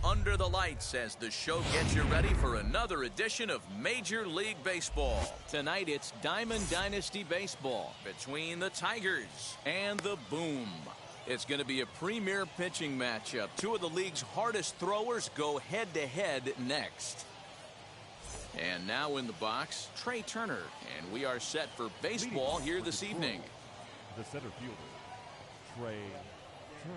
under the lights as the show gets you ready for another edition of Major League Baseball. Tonight it's Diamond Dynasty Baseball between the Tigers and the Boom. It's going to be a premier pitching matchup. Two of the league's hardest throwers go head-to-head next. And now in the box, Trey Turner. And we are set for baseball here this evening. The center fielder, Trey Turner.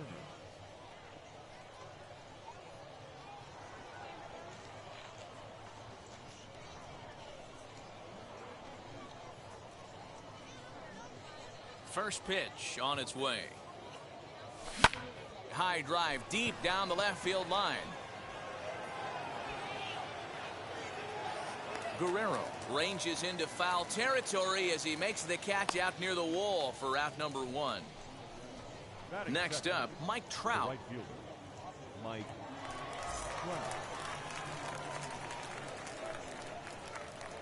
First pitch on its way. High drive deep down the left field line. Guerrero ranges into foul territory as he makes the catch out near the wall for out number one. Next up, Mike Trout. Right fielder, Mike Trout.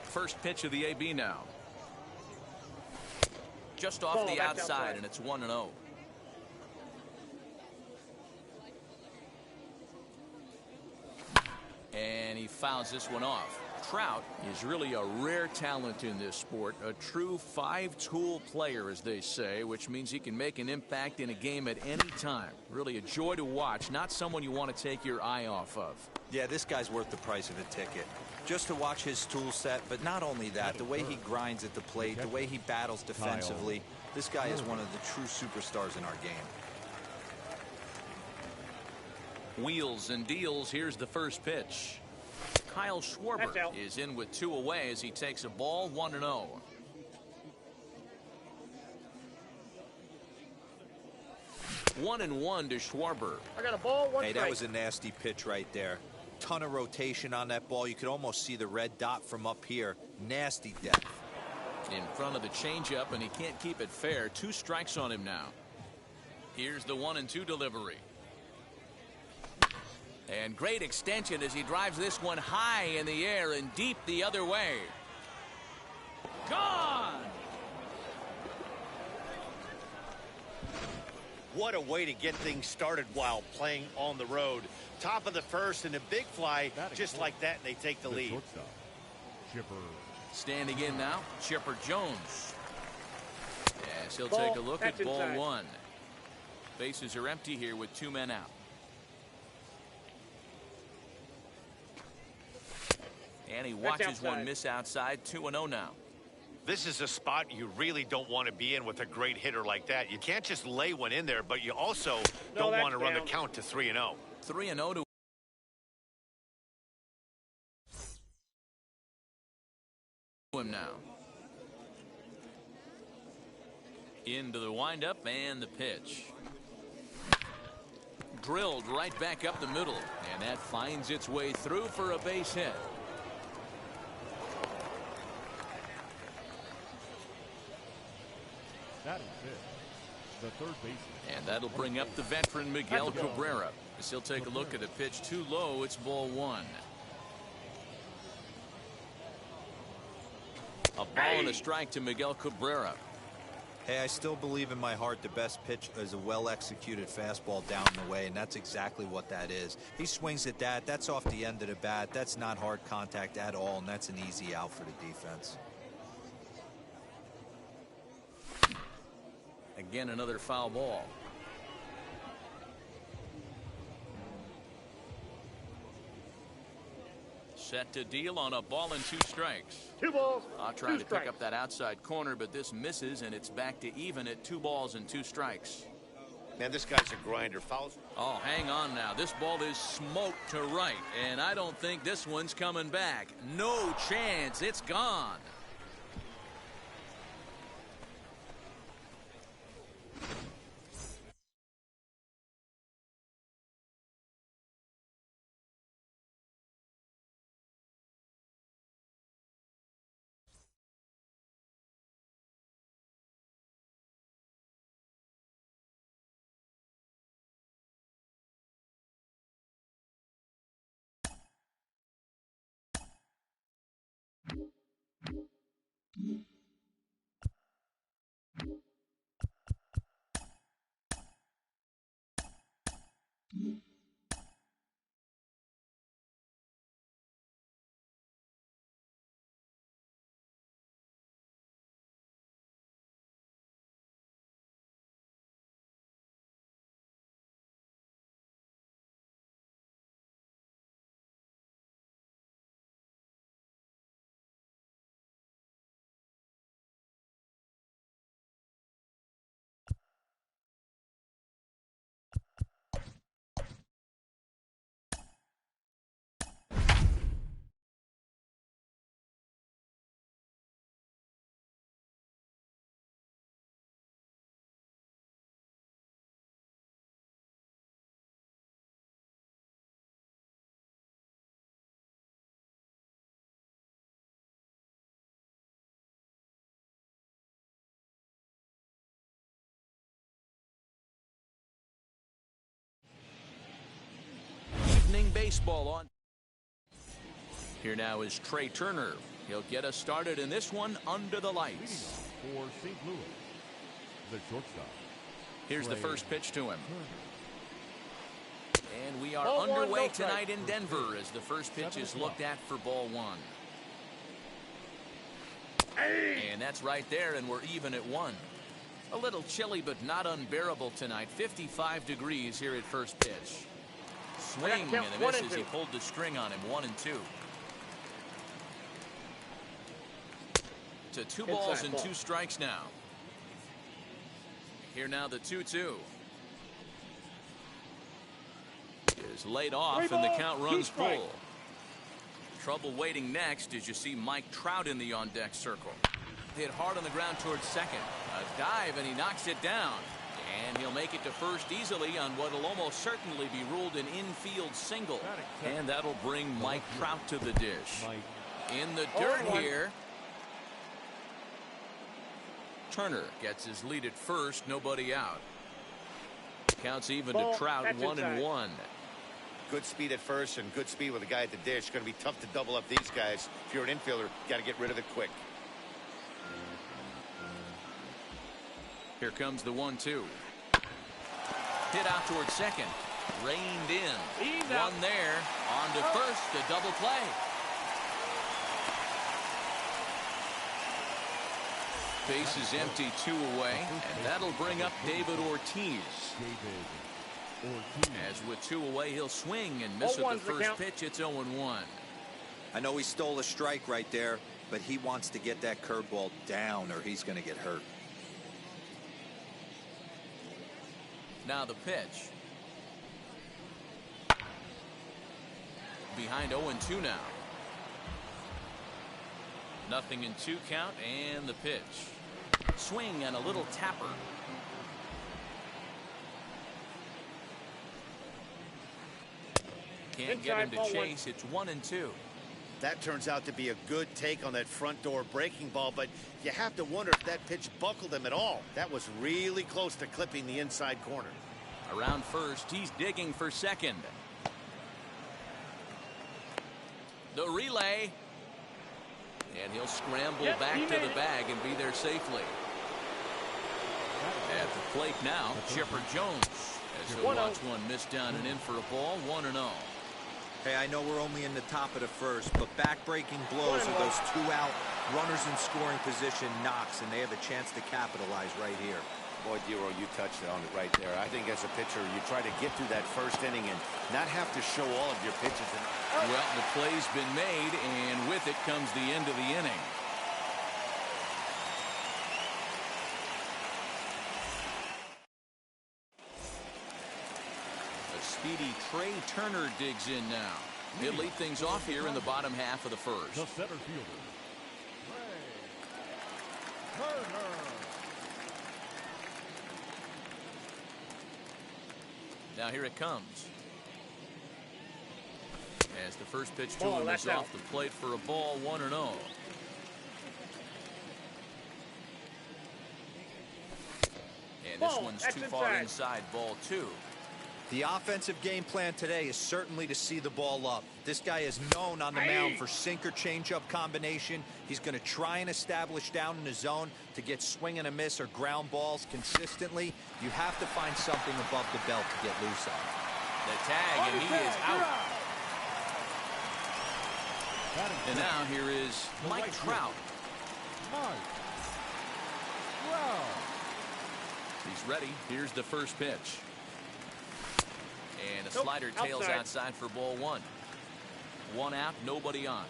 First pitch of the AB now. Just off the outside, and it's 1-0. And he fouls this one off. Trout is really a rare talent in this sport, a true five-tool player, as they say, which means he can make an impact in a game at any time. Really a joy to watch, not someone you want to take your eye off of. Yeah, this guy's worth the price of a ticket. Just to watch his tool set, but not only that, the way he grinds at the plate, the way he battles defensively, this guy is one of the true superstars in our game. Wheels and deals. Here's the first pitch. Kyle Schwarber is in with two away as he takes a ball, 1-0. One and one to Schwarber. I got a ball, one Hey, strike. that was a nasty pitch right there. Ton of rotation on that ball. You could almost see the red dot from up here. Nasty depth. In front of the changeup, and he can't keep it fair. 2 strikes on him now. Here's the 1-2 delivery. And great extension as he drives this one high in the air and deep the other way. Gone! What a way to get things started while playing on the road. Top of the first and a big fly just like that, and they take the lead. Chipper. Standing in now, Chipper Jones. Yes, he'll take a look at ball one. Bases are empty here with 2 men out. And he watches one miss outside. 2-0 now. This is a spot you really don't want to be in with a great hitter like that. You can't just lay one in there, but you also don't want to run the count to 3-0. 3-0 to him now. Into the windup and the pitch. Drilled right back up the middle, and that finds its way through for a base hit. That is it. The third baseman. And that'll bring up the veteran Miguel Cabrera. As he'll take a look at a pitch too low. It's ball one. A ball and a strike to Miguel Cabrera. Hey, I still believe in my heart the best pitch is a well-executed fastball down the way, and that's exactly what that is. He swings at that. That's off the end of the bat. That's not hard contact at all, and that's an easy out for the defense. Again, another foul ball. Set to deal on a ball and 2 strikes. 2 balls, I'll try to pick up that outside corner, but this misses, and it's back to even at 2 balls and 2 strikes. Man, this guy's a grinder. Fouls. Oh, hang on now. This ball is smoked to right, and I don't think this one's coming back. No chance. It's gone. inning baseball on. Here now is Trey Turner. He'll get us started in this one under the Leading lights. off for St. Louis, the shortstop. Here's the Trey first pitch to him. Turner. And we are Ball one, underway no strike. tonight in Denver as the first pitch is looked at for ball one. And that's right there, and we're even at one. A little chilly, but not unbearable tonight. 55 degrees here at first pitch. Swing and a miss as he pulled the string on him. 1-2. To 2 balls and 2 strikes now. Here now the 2-2. Is laid off and the count runs full. Trouble waiting next as you see Mike Trout in the on-deck circle. Hit hard on the ground towards second. A dive and he knocks it down. And he'll make it to first easily on what will almost certainly be ruled an infield single. And that'll bring Mike Trout to the dish. In the dirt here. Turner gets his lead at first, nobody out. Counts even to Trout, 1-1. Good speed at first and good speed with a guy at the dish. Going to be tough to double up these guys. If you're an infielder, got to get rid of it quick. Here comes the 1-2. Hit out towards second. Reined in. One there. On to first. A double play. Base is empty, 2 away. And that'll bring up David Ortiz. As with 2 away, he'll swing and miss at the first pitch. It's 0-1. I know he stole a strike right there, but he wants to get that curveball down or he's going to get hurt. Now the pitch. Behind 0-2 now. 0-2 count and the pitch. Swing and a little tapper. Can't get him to chase. It's 1-2. That turns out to be a good take on that front door breaking ball, but you have to wonder if that pitch buckled him at all. That was really close to clipping the inside corner. Around first, he's digging for second. The relay. And he'll scramble back to the bag and be there safely. At the plate now, Chipper Jones. As he'll watch one miss down and in for a ball, 1-0. Hey, I know we're only in the top of the first, but back-breaking blows are those 2 out runners in scoring position knocks, and they have a chance to capitalize right here. Boy, Dero, you touched on it right there. I think as a pitcher, you try to get through that first inning and not have to show all of your pitches. Well, the play's been made, and with it comes the end of the inning. A speedy Trey Turner digs in now. He'll lead things off here in the bottom half of the first. The center fielder, Trey Turner. Now here it comes. As the first pitch to him is off the plate for a ball, 1-0. And this one's too far inside, ball 2. The offensive game plan today is certainly to see the ball up. This guy is known on the mound for sinker changeup combination. He's going to try and establish down in the zone to get swing and a miss or ground balls consistently. You have to find something above the belt to get loose on. The tag, and he is out. And now here is Mike Trout. He's ready. Here's the first pitch. And a slider tails outside for ball 1. 1 out, nobody on.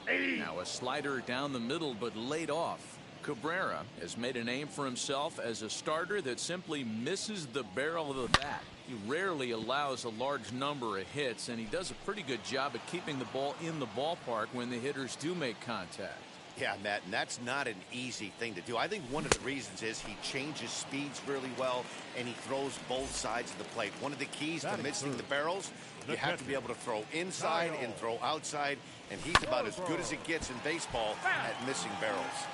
Now a slider down the middle, but laid off. Cabrera has made a name for himself as a starter that simply misses the barrel of the bat. He rarely allows a large number of hits, and he does a pretty good job at keeping the ball in the ballpark when the hitters do make contact. Yeah, Matt, and that's not an easy thing to do. I think one of the reasons is he changes speeds really well, and he throws both sides of the plate. One of the keys to missing the barrels, you have to be able to throw inside and throw outside, and he's about as good as it gets in baseball at missing barrels.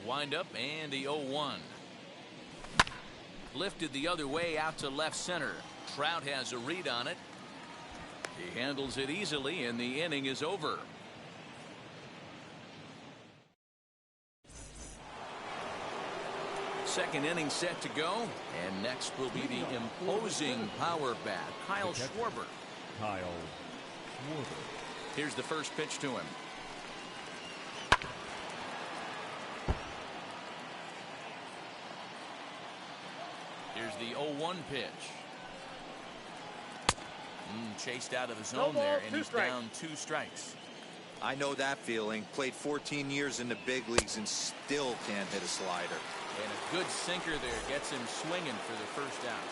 windup and the 0-1. Lifted the other way out to left center. Trout has a read on it. He handles it easily, and the inning is over. Second inning set to go, and next will be the imposing power bat, Kyle Schwarber. Kyle Schwarber. Here's the first pitch to him. Here's the 0-1 pitch. Chased out of the zone there, and he's down 2 strikes. I know that feeling. Played 14 years in the big leagues and still can't hit a slider. And a good sinker there gets him swinging for the first out.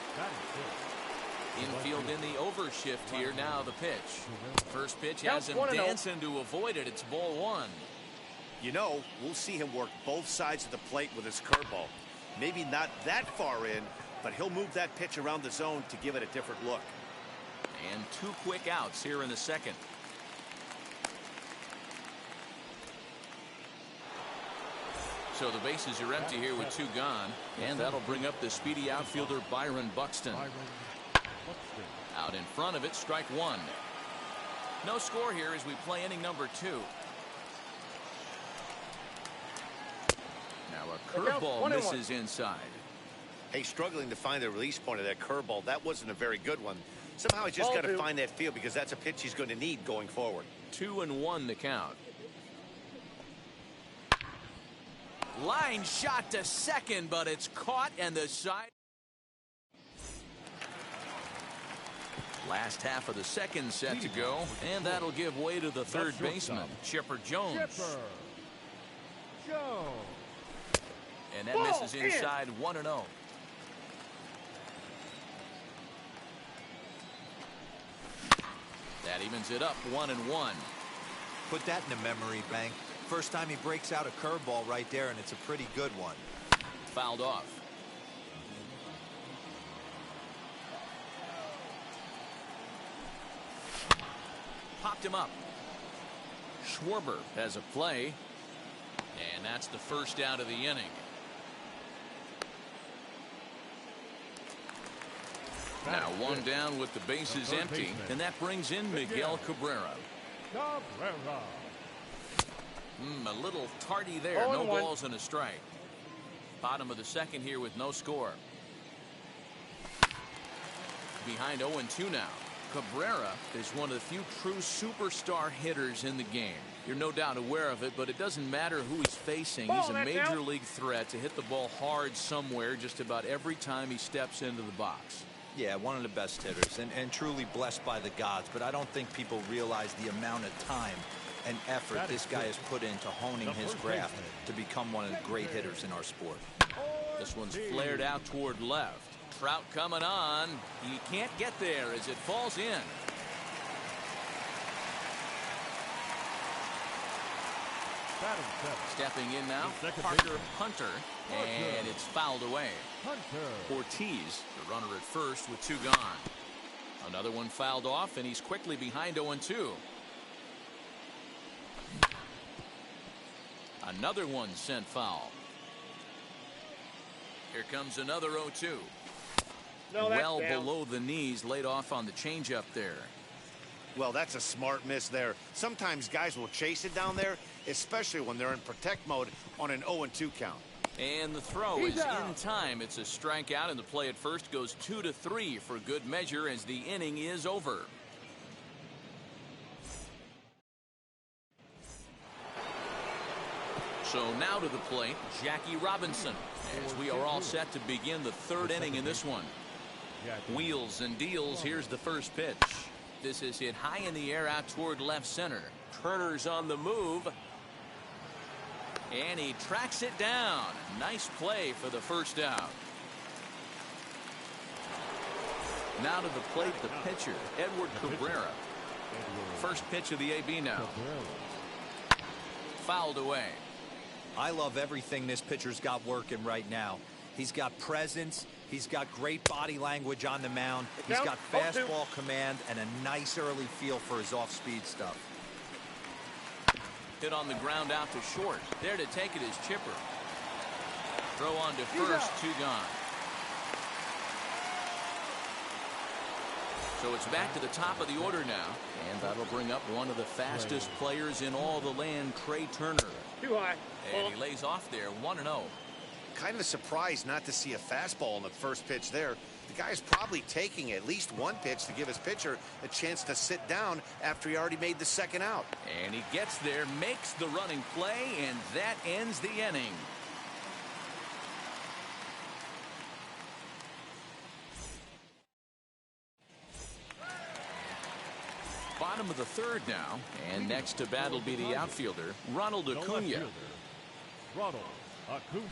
Infield in the overshift here. Now the pitch. First pitch has him dancing to avoid it. It's ball 1. You know, we'll see him work both sides of the plate with his curveball. Maybe not that far in, but he'll move that pitch around the zone to give it a different look. And 2 quick outs here in the second. So the bases are empty here with 2 gone, and that'll bring up the speedy outfielder Byron Buxton. Out in front of it, strike 1. No score here as we play inning number 2. Now a curveball misses inside. Hey, struggling to find the release point of that curveball. That wasn't a very good one. Somehow he's just got to find that feel, because that's a pitch he's going to need going forward. 2-1 the count. Line shot to second, but it's caught, and the side. Last half of the second set to go, and that'll give way to the third baseman, Chipper Jones. And that misses inside. 1-0. That evens it up 1-1. Put that in the memory bank. First time he breaks out a curveball right there, and it's a pretty good one. Fouled off. Popped him up. Schwarber has a play, and that's the first out of the inning. Now 1 down with the bases empty, and that brings in Miguel Cabrera. A little tardy there. No balls and a strike. Bottom of the second here with no score. Behind 0-2 now. Cabrera is one of the few true superstar hitters in the game. You're no doubt aware of it, but it doesn't matter who he's facing. He's a major league threat to hit the ball hard somewhere just about every time he steps into the box. Yeah, one of the best hitters, and truly blessed by the gods, but I don't think people realize the amount of time and effort this guy has put into honing his craft to become one of the great hitters in our sport. This one's flared out toward left. Trout coming on. He can't get there as it falls in. Stepping in now, Parker Hunter, and it's fouled away. Ortiz, the runner at first with 2 gone. Another one fouled off, and he's quickly behind 0-2. Another one sent foul. Here comes another 0-2. Well below the knees, laid off on the changeup there. Well, that's a smart miss there. Sometimes guys will chase it down there, especially when they're in protect mode on an 0-2 count. And the throw is in time. It's a strikeout, and the play at first goes 2-3 for good measure as the inning is over. So now to the plate, Jackie Robinson, as we are all set to begin the third inning in this one. Wheels and deals. Here's the first pitch. This is hit high in the air out toward left center. Turner's on the move. And he tracks it down. Nice play for the first out. Now to the plate, the pitcher, Edward Cabrera. First pitch of the AB now. Fouled away. I love everything this pitcher's got working right now. He's got presence. He's got great body language on the mound. He's got fastball command and a nice early feel for his off-speed stuff. Hit on the ground out to short. There to take it is Chipper. Throw on to first, 2 gone. So it's back to the top of the order now, and that'll bring up one of the fastest players in all the land, Trey Turner. Too high. And he lays off there, 1-0. Kind of surprised not to see a fastball on the first pitch there. The guy's probably taking at least one pitch to give his pitcher a chance to sit down after he already made the second out. And he gets there, makes the running play, and that ends the inning. Bottom of the third now, and next to bat will be the outfielder, Ronald Acuna. Ronald Acuna.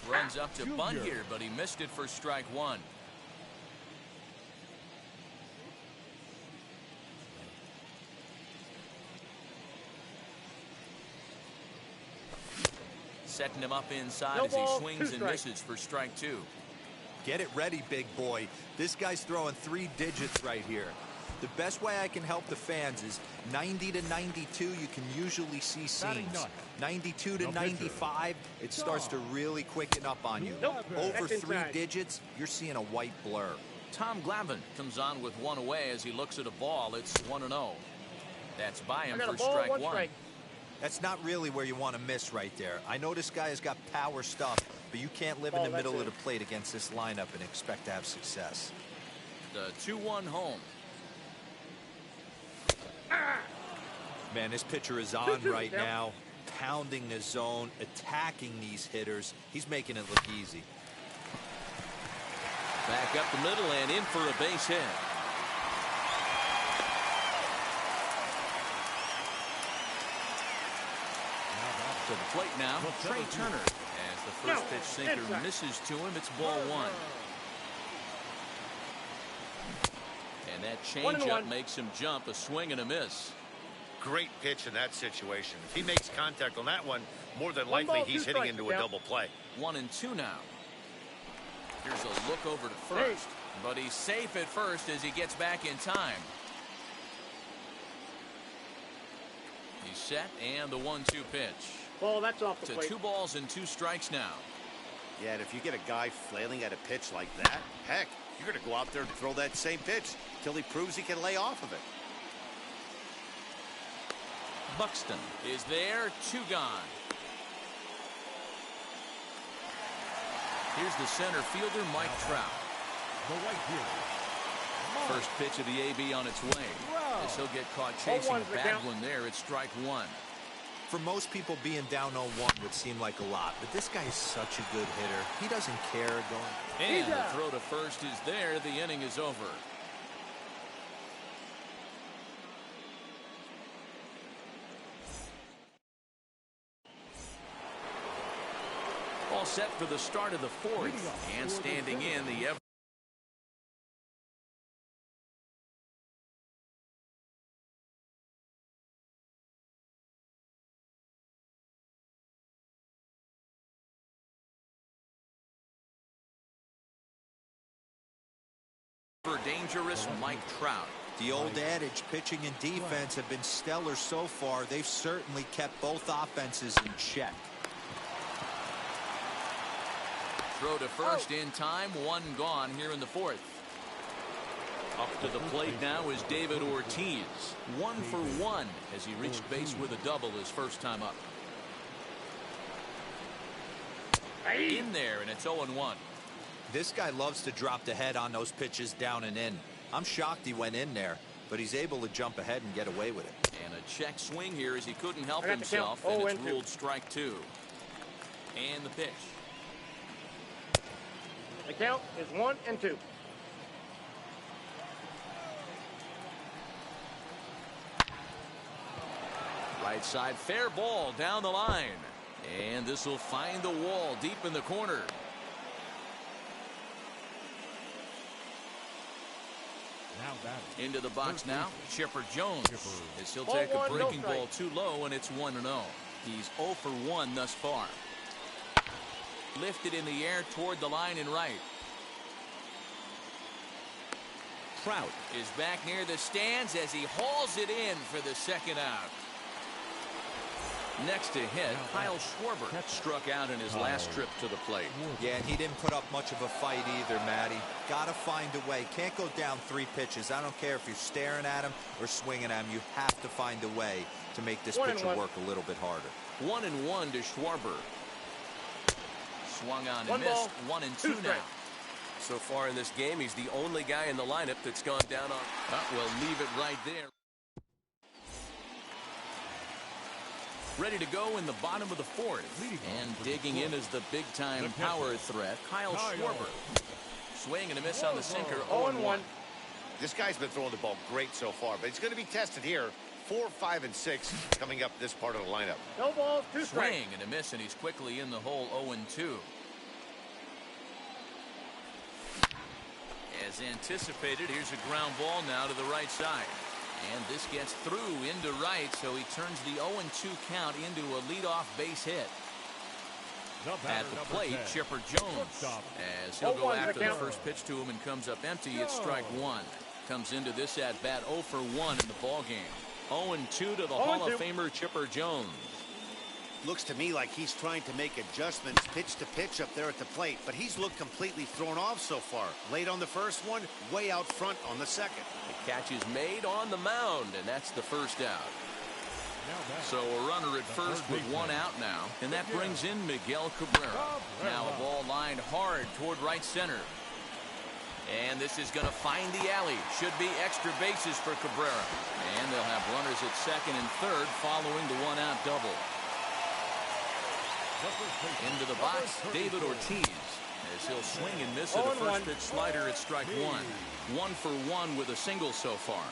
Runs up to bunt here, but he missed it for strike 1. Setting him up inside as he swings and misses for strike 2. Get it ready, big boy. This guy's throwing 3 digits right here. The best way I can help the fans is 90 to 92, you can usually see seams. 92 to 95, it starts to really quicken up on you. Over 3 digits, you're seeing a white blur. Tom Glavine comes on with 1 away as he looks at a ball. It's 1-0. That's by him for strike 1. That's not really where you want to miss right there. I know this guy has got power stuff, but you can't live in the middle of the plate against this lineup and expect to have success. The 2-1 home. Man, this pitcher is on right now, pounding the zone, attacking these hitters. He's making it look easy. Back up the middle and in for a base hit. To the plate now, Trey Turner. As the first pitch sinker misses to him, it's ball 1. And that changeup makes him jump, a swing and a miss. Great pitch in that situation. If he makes contact on that one, more than likely he's hitting into a double play. 1-2 now. Here's a look over to first, but he's safe at first as he gets back in time. He's set, and the 1-2 pitch. Ball, that's off the to plate. 2 balls and 2 strikes now. Yeah, and if you get a guy flailing at a pitch like that, heck, you're going to go out there and throw that same pitch till he proves he can lay off of it. Buxton is there, 2 gone. Here's the center fielder, Mike Trout. The right fielder. First pitch of the AB on its way. As he'll get caught chasing a bad one there, it's strike 1. For most people, being down 0-1 would seem like a lot, but this guy is such a good hitter. He doesn't care going. And the throw to first is there. The inning is over. All set for the start of the 4th, and standing in the dangerous Mike Trout. The old adage, pitching and defense have been stellar so far. They've certainly kept both offenses in check. Throw to first in time, 1 gone here in the 4th. Up to the plate now is David Ortiz. 1 for 1 as he reached base with a double his first time up. In there, and it's 0-1. This guy loves to drop the head on those pitches down and in. I'm shocked he went in there, but he's able to jump ahead and get away with it. And a check swing here as he couldn't help himself, and it's ruled strike 2. And the pitch. The count is 1-2. Right side, fair ball down the line. And this will find the wall deep in the corner. Into the box now, Chipper Jones. As he'll take a breaking ball too low, and it's 1-0. He's 0 for 1 thus far. Lifted in the air toward the line and right. Trout is back near the stands as he hauls it in for the second out. Next to hit, Kyle Schwarber struck out in his last trip to the plate. Yeah, and he didn't put up much of a fight either, Matty. Got to find a way. Can't go down 3 pitches. I don't care if you're staring at him or swinging at him. You have to find a way to make this pitcher work a little bit harder. 1-1 to Schwarber. Swung on and missed. 1-2 now. So far in this game, he's the only guy in the lineup that's gone down on. We'll leave it right there. Ready to go in the bottom of the 4th. And digging in is the big-time power threat, Kyle Schwarber. Swing and a miss on the sinker, 0-1. This guy's been throwing the ball great so far, but he's going to be tested here. 4, 5, and 6 coming up this part of the lineup. No balls, 2 strikes. Swing and a miss, and he's quickly in the hole, 0-2. As anticipated, here's a ground ball now to the right side. And this gets through into right, so he turns the 0-2 count into a leadoff base hit. At the plate, Chipper Jones, as he'll go after the first pitch to him and comes up empty. It's strike 1. Comes into this at bat 0 for 1 in the ball game. 0-2 to the Hall of Famer Chipper Jones. Looks to me like he's trying to make adjustments pitch to pitch up there at the plate, but he's looked completely thrown off so far. Late on the first one, way out front on the second. The catch is made on the mound, and that's the first out. So a runner at first with 1 out now, and that brings in Miguel Cabrera. Now a ball lined hard toward right center. And this is going to find the alley. Should be extra bases for Cabrera. And they'll have runners at second and third following the 1-out double. Into the box, David Ortiz, as he'll swing and miss at a first pitch slider at strike 1. 1 for 1 with a single so far.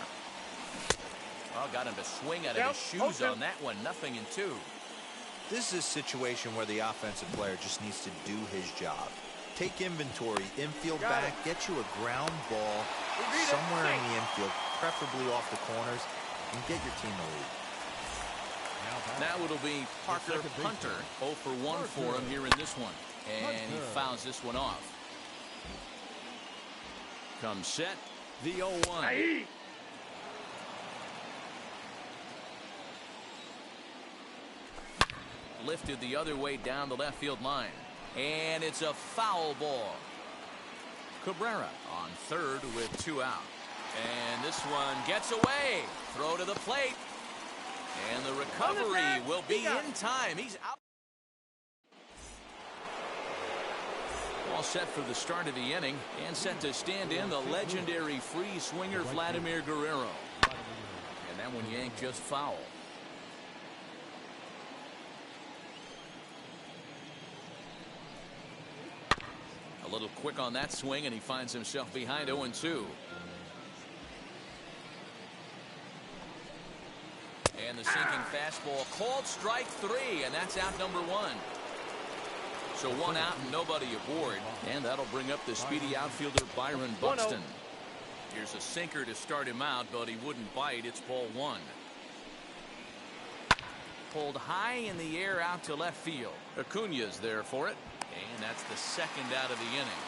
Oh, got him to swing out of his shoes on that one. 0-2. This is a situation where the offensive player just needs to do his job. Take inventory, infield back, get you a ground ball somewhere in the infield, preferably off the corners, and get your team the lead. Now it'll be Parker Hunter, 0 for 1 for him here in this one. And he fouls this one off. Comes set, the 0-1. Lifted the other way down the left field line. And it's a foul ball. Cabrera on third with 2 out. And this one gets away. Throw to the plate. And the recovery will be in time. He's out. All set for the start of the inning. And set to stand in the legendary free swinger Vladimir Guerrero. And that one yanked just foul. A little quick on that swing, and he finds himself behind 0-2. And the sinking fastball called strike 3, and that's out number 1. So 1 out and nobody aboard, and that'll bring up the speedy outfielder Byron Buxton. Here's a sinker to start him out, but he wouldn't bite. It's ball 1. Pulled high in the air out to left field. Acuna's there for it. And that's the second out of the inning.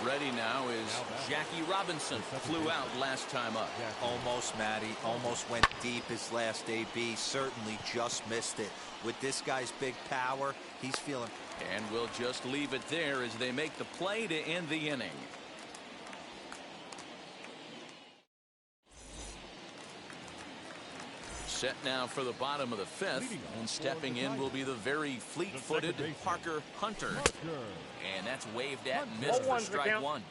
Ready now is Jackie Robinson. Flew out last time up. Almost, Matty. Almost went deep his last AB. Certainly just missed it. With this guy's big power, he's feeling. And we'll just leave it there as they make the play to end the inning. Set now for the bottom of the 5th, and stepping in will be the very fleet-footed Parker Hunter. And that's waved at and missed for strike 1.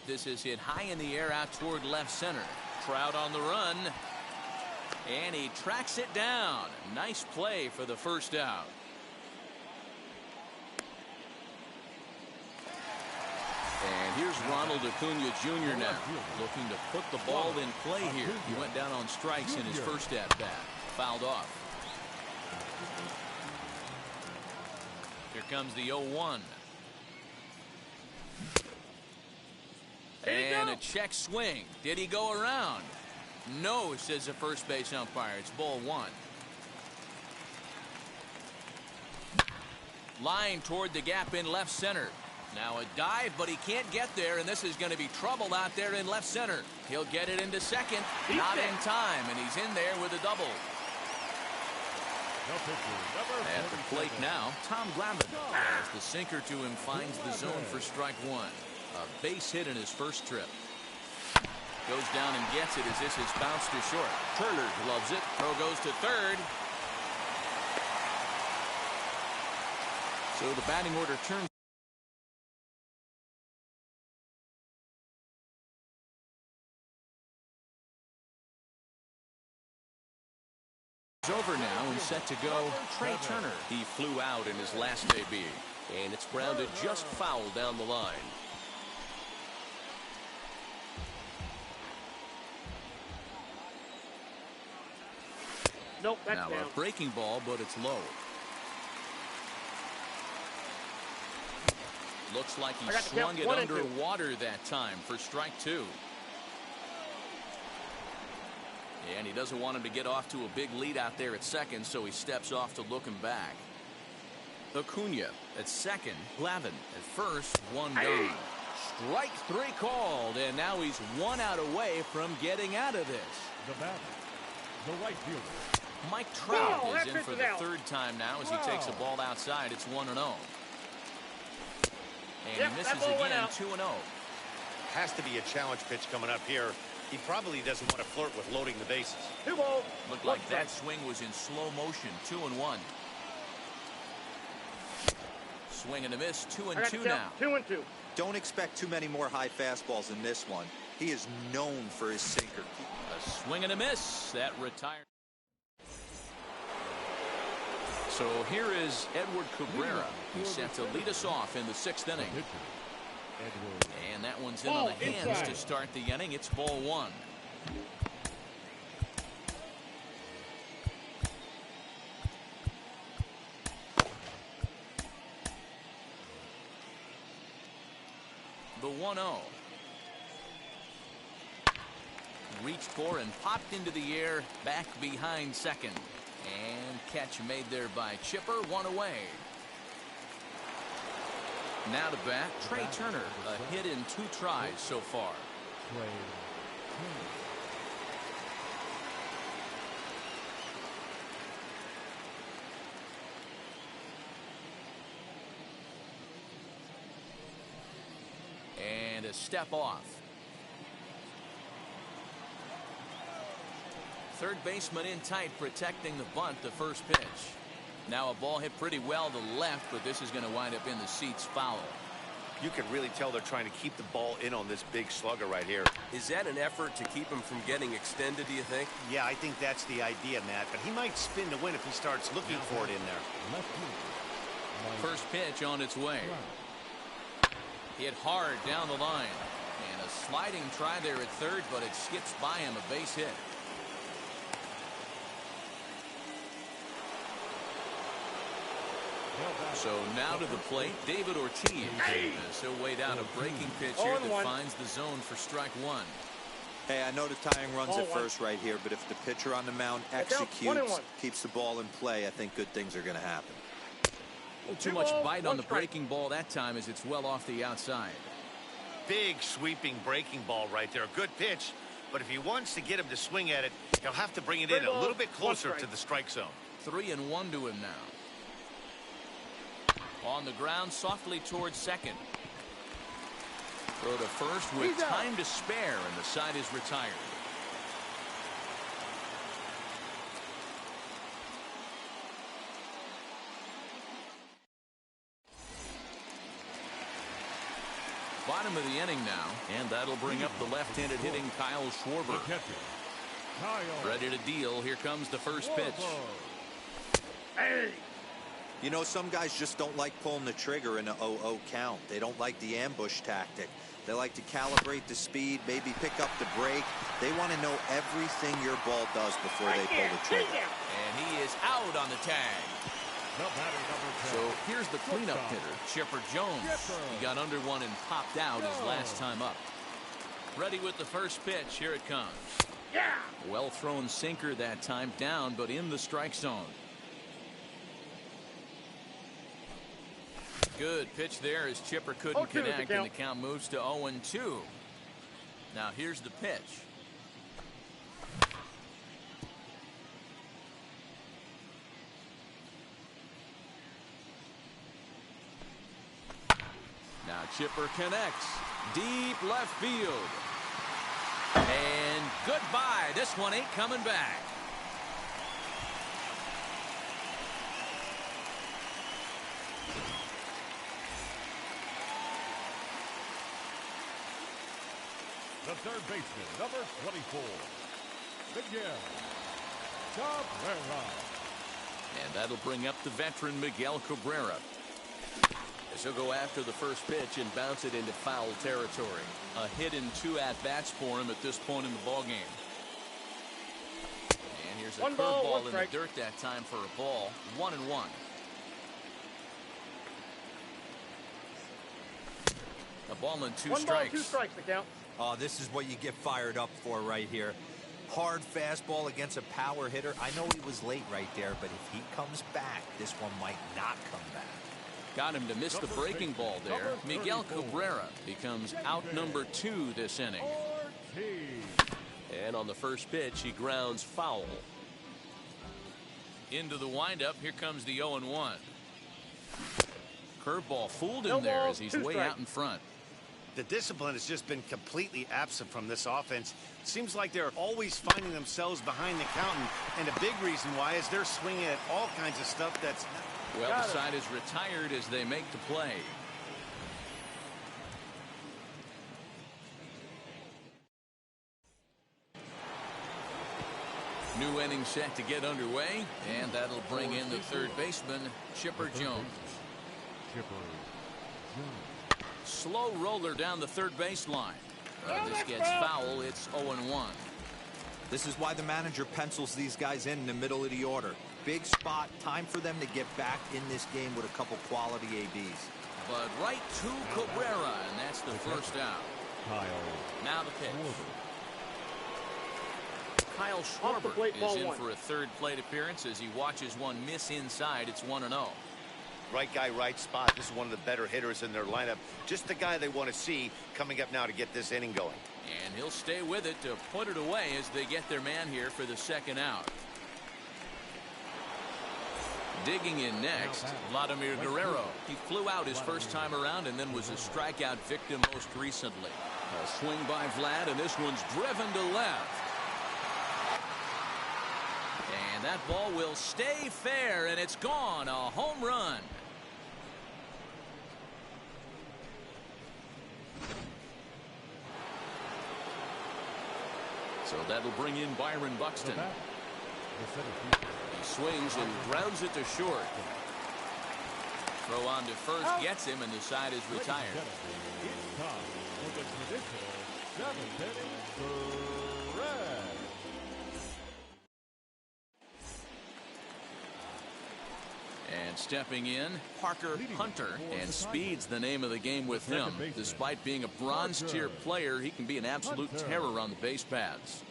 This is hit high in the air out toward left center. Trout on the run, and he tracks it down. Nice play for the first out. And here's Ronald Acuna Jr. now, looking to put the ball in play here. He went down on strikes in his first at-bat. Fouled off. Here comes the 0-1. And a check swing. Did he go around? No, says the first base umpire. It's ball 1. Line toward the gap in left center. Now a dive, but he can't get there, and this is going to be trouble out there in left center. He'll get it into second. Not in time, and he's in there with a double. At the plate now, Tom Glavine. As the sinker to him finds the zone for strike one. A base hit in his first trip. Goes down and gets it as this is bounced to short. Turner loves it. Throw goes to third. So the batting order turns over now and set to go. Trey Turner. He flew out in his last debut, and it's grounded just foul down the line. Nope, that's now down. a breaking ball, but it's low. Looks like he swung it underwater that time for strike two. And he doesn't want him to get off to a big lead out there at second, so he steps off to look him back. Acuna at second. Glavine at first. One down. Strike three called, and now he's 1 out away from getting out of this. The batter, the right fielder. Mike Trout is in for the third time now as he takes a ball outside. It's 1-0. And he misses again, 2-0. Has to be a challenge pitch coming up here. He probably doesn't want to flirt with loading the bases. 2 balls. Looked like that swing was in slow motion. 2-1. Swing and a miss. 2-2 now. 2-2. Don't expect too many more high fastballs in this one. He is known for his sinker. A swing and a miss. That retired. So here is Edward Cabrera. He's set to lead us off in the 6th inning. And that one's in on the hands to start the inning. It's ball one. The 1-0. Reached for and popped into the air back behind second. And catch made there by Chipper. 1 away. Now to bat, Trey Turner. A hit in 2 tries so far. And a step off. Third baseman in tight, protecting the bunt, the first pitch. Now a ball hit pretty well to left, but this is going to wind up in the seats foul. You can really tell they're trying to keep the ball in on this big slugger right here. Is that an effort to keep him from getting extended, do you think? Yeah, I think that's the idea, Matt. But he might spin to win if he starts looking for it in there. First pitch on its way. Hit hard down the line. And a sliding try there at third, but it skips by him, a base hit. So now to the plate, David Ortiz. As he'll wait out a breaking pitch here that finds the zone for strike one. Hey, I know the tying runs at first right here, but if the pitcher on the mound executes, keeps the ball in play, I think good things are going to happen. Too much bite on the breaking ball that time as it's well off the outside. Big sweeping breaking ball right there. Good pitch, but if he wants to get him to swing at it, he'll have to bring it in a little bit closer to the strike zone. 3-1 to him now. On the ground, softly towards second. Throw to first with time to spare, and the side is retired. Bottom of the inning now, and that'll bring up the left-handed hitting Kyle Schwarber. Ready to deal. Here comes the first pitch. Hey! You know, some guys just don't like pulling the trigger in an 0-0 count. They don't like the ambush tactic. They like to calibrate the speed, maybe pick up the brake. They want to know everything your ball does before they pull the trigger. And he is out on the tag. So here's the cleanup hitter, Chipper Jones. He got under one and popped out his last time up. Ready with the first pitch. Here it comes. Well thrown sinker that time, down but in the strike zone. Good pitch there as Chipper couldn't 0-2 is the connect, and the count. count moves to 0-2. Now here's the pitch. Now Chipper connects. Deep left field. And goodbye. This one ain't coming back. The third baseman, number 24, Miguel Cabrera. And that'll bring up the veteran Miguel Cabrera. As he'll go after the first pitch and bounce it into foul territory. A hit and 2 at-bats for him at this point in the ballgame. And here's a curveball in the dirt that time for a ball. 1-1. A ball and 2 1 strikes. ball, 2 strikes, the count. Oh, this is what you get fired up for right here. Hard fastball against a power hitter. I know he was late right there, but if he comes back, this one might not come back. Got him to miss the breaking ball there. Miguel Cabrera becomes out number 2 this inning. And on the first pitch, he grounds foul. Into the windup, here comes the 0-1. Curveball fooled him there as he's way out in front. The discipline has just been completely absent from this offense. Seems like they're always finding themselves behind the count, and a big reason why is they're swinging at all kinds of stuff that's not. Well, the side is retired as they make the play. New inning set to get underway, and that'll bring in the third baseman, Chipper Jones. Slow roller down the third baseline. This gets foul. It's 0-1. This is why the manager pencils these guys in the middle of the order. Big spot, time for them to get back in this game with a couple quality ABs. But right to Cabrera, and that's the first out. Now the pitch. Kyle Schwarber is in for a third plate appearance as he watches one miss inside. It's 1-0. Right guy, right spot. This is one of the better hitters in their lineup. Just the guy they want to see coming up now to get this inning going. And he'll stay with it to put it away as they get their man here for the second out. Digging in next, Vladimir Guerrero. He flew out his first time around and then was a strikeout victim most recently. A swing by Vlad, and this one's driven to left. And that ball will stay fair, and it's gone. A home run. So that'll bring in Byron Buxton. He swings and grounds it to short. Throw on to first, gets him, and the side is retired. It's time for the traditional 7th inning threat. And stepping in, Parker Hunter, and speed's the name of the game with him. Despite being a bronze tier player, he can be an absolute terror on the base paths.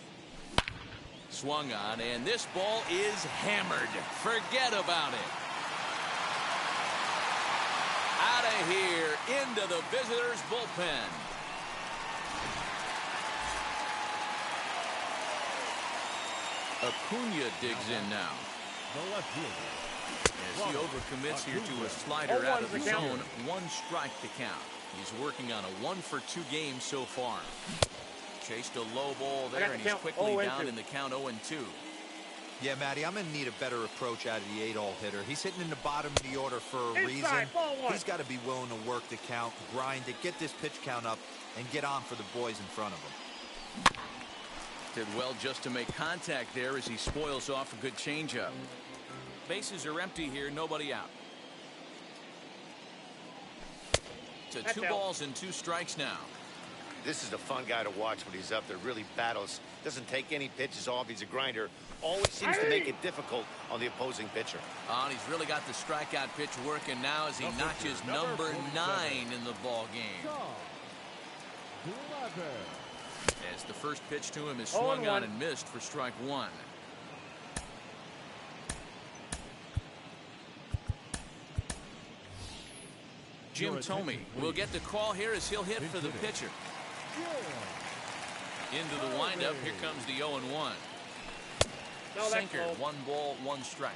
Swung on, and this ball is hammered. Forget about it. Out of here, into the visitors' bullpen. Acuna digs in now. The left fielder. As he overcommits here to a slider out of the zone, 1 strike to count. He's working on a 1-for-2 game so far. Chased a low ball there, and he's quickly down in the count 0-2. Yeah, Matty, I'm going to need a better approach out of the 8-hole hitter. He's hitting in the bottom of the order for a reason. He's got to be willing to work the count, grind it, get this pitch count up, and get on for the boys in front of him. Did well just to make contact there as he spoils off a good changeup. Bases are empty here, nobody out. To 2 balls and 2 strikes now. This is a fun guy to watch when he's up there. Really battles. Doesn't take any pitches off. He's a grinder. Always seems to make it difficult on the opposing pitcher. And he's really got the strikeout pitch working now as he notches number 9 in the ball game. As the first pitch to him is swung on and missed for strike 1. Jim Thome will get the call here as he'll hit for the pitcher. Into the windup. Here comes the 0-1. No, that's Sinker. low. 1 ball, 1 strike.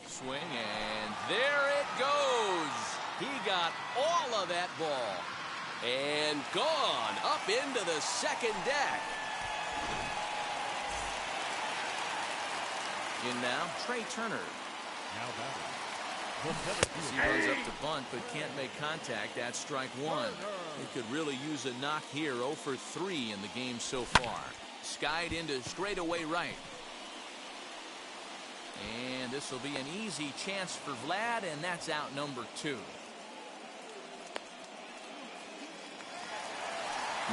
Swing, and there it goes. He got all of that ball. And gone up into the second deck. In now, Trey Turner. Now batting. He runs up to bunt, but can't make contact. That's strike 1. He could really use a knock here. 0 for 3 in the game so far. Skied into straightaway right. And this will be an easy chance for Vlad, and that's out number 2.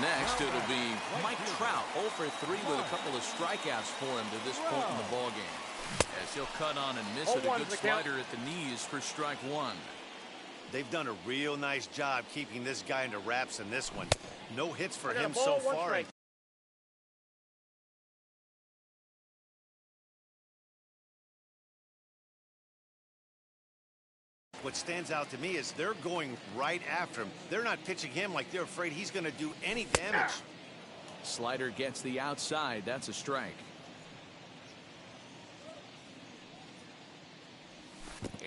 Next, it'll be Mike Trout, 0 for 3 with a couple of strikeouts for him to this point in the ballgame. As he'll cut on and miss it, a good slider at the knees for strike 1. They've done a real nice job keeping this guy into wraps in this one. No hits for him so far. What stands out to me is they're going right after him. They're not pitching him like they're afraid he's going to do any damage. Slider gets the outside. That's a strike.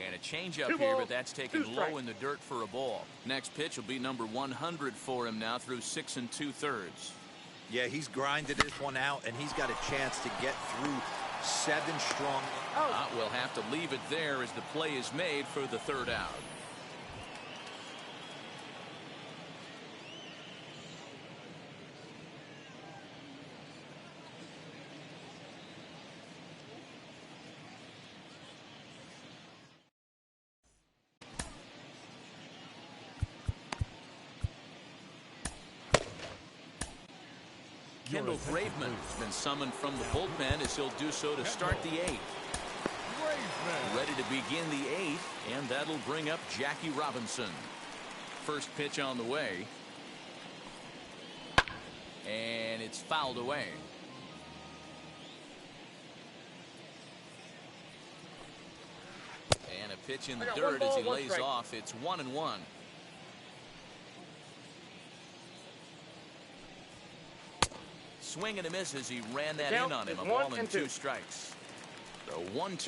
And a changeup here, but that's taken low in the dirt for a ball. Next pitch will be number 100 for him now through 6 2/3. Yeah, he's grinded this one out, and he's got a chance to get through 7 strong. We'll have to leave it there as the play is made for the 3rd out. Kendall Graveman has been summoned from the bullpen as he'll do so to start the 8th. Ready to begin the 8th, and that'll bring up Jackie Robinson. First pitch on the way. And it's fouled away. And a pitch in the dirt as he lays off. It's 1-1. Swing and a miss as he ran that in on him. A ball and 2 strikes. So 1-2.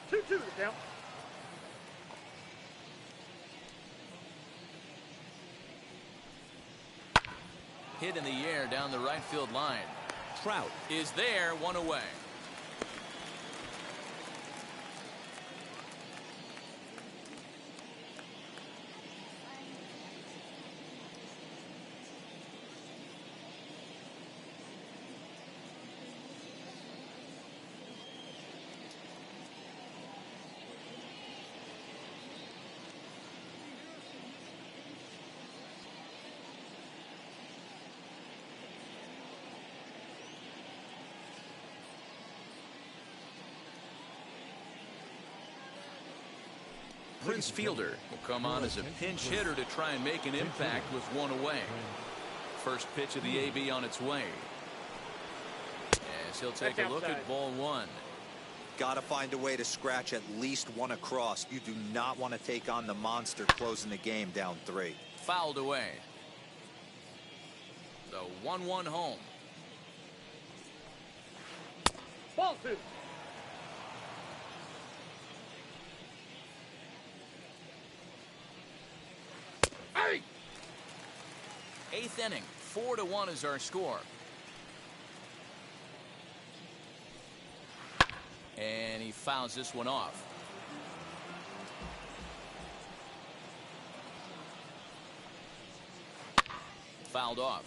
Two to count. Hit in the air down the right field line. Trout is there, 1 away. Prince Fielder will come on as a pinch hitter to try and make an impact with 1 away. First pitch of the AB on its way. As he'll take a look at ball 1. Got to find a way to scratch at least 1 across. You do not want to take on the monster closing the game down 3. Fouled away. The 1-1 home. Ball 2. Hey! 8th inning. 4-1 is our score. And he fouls this one off. Fouled off.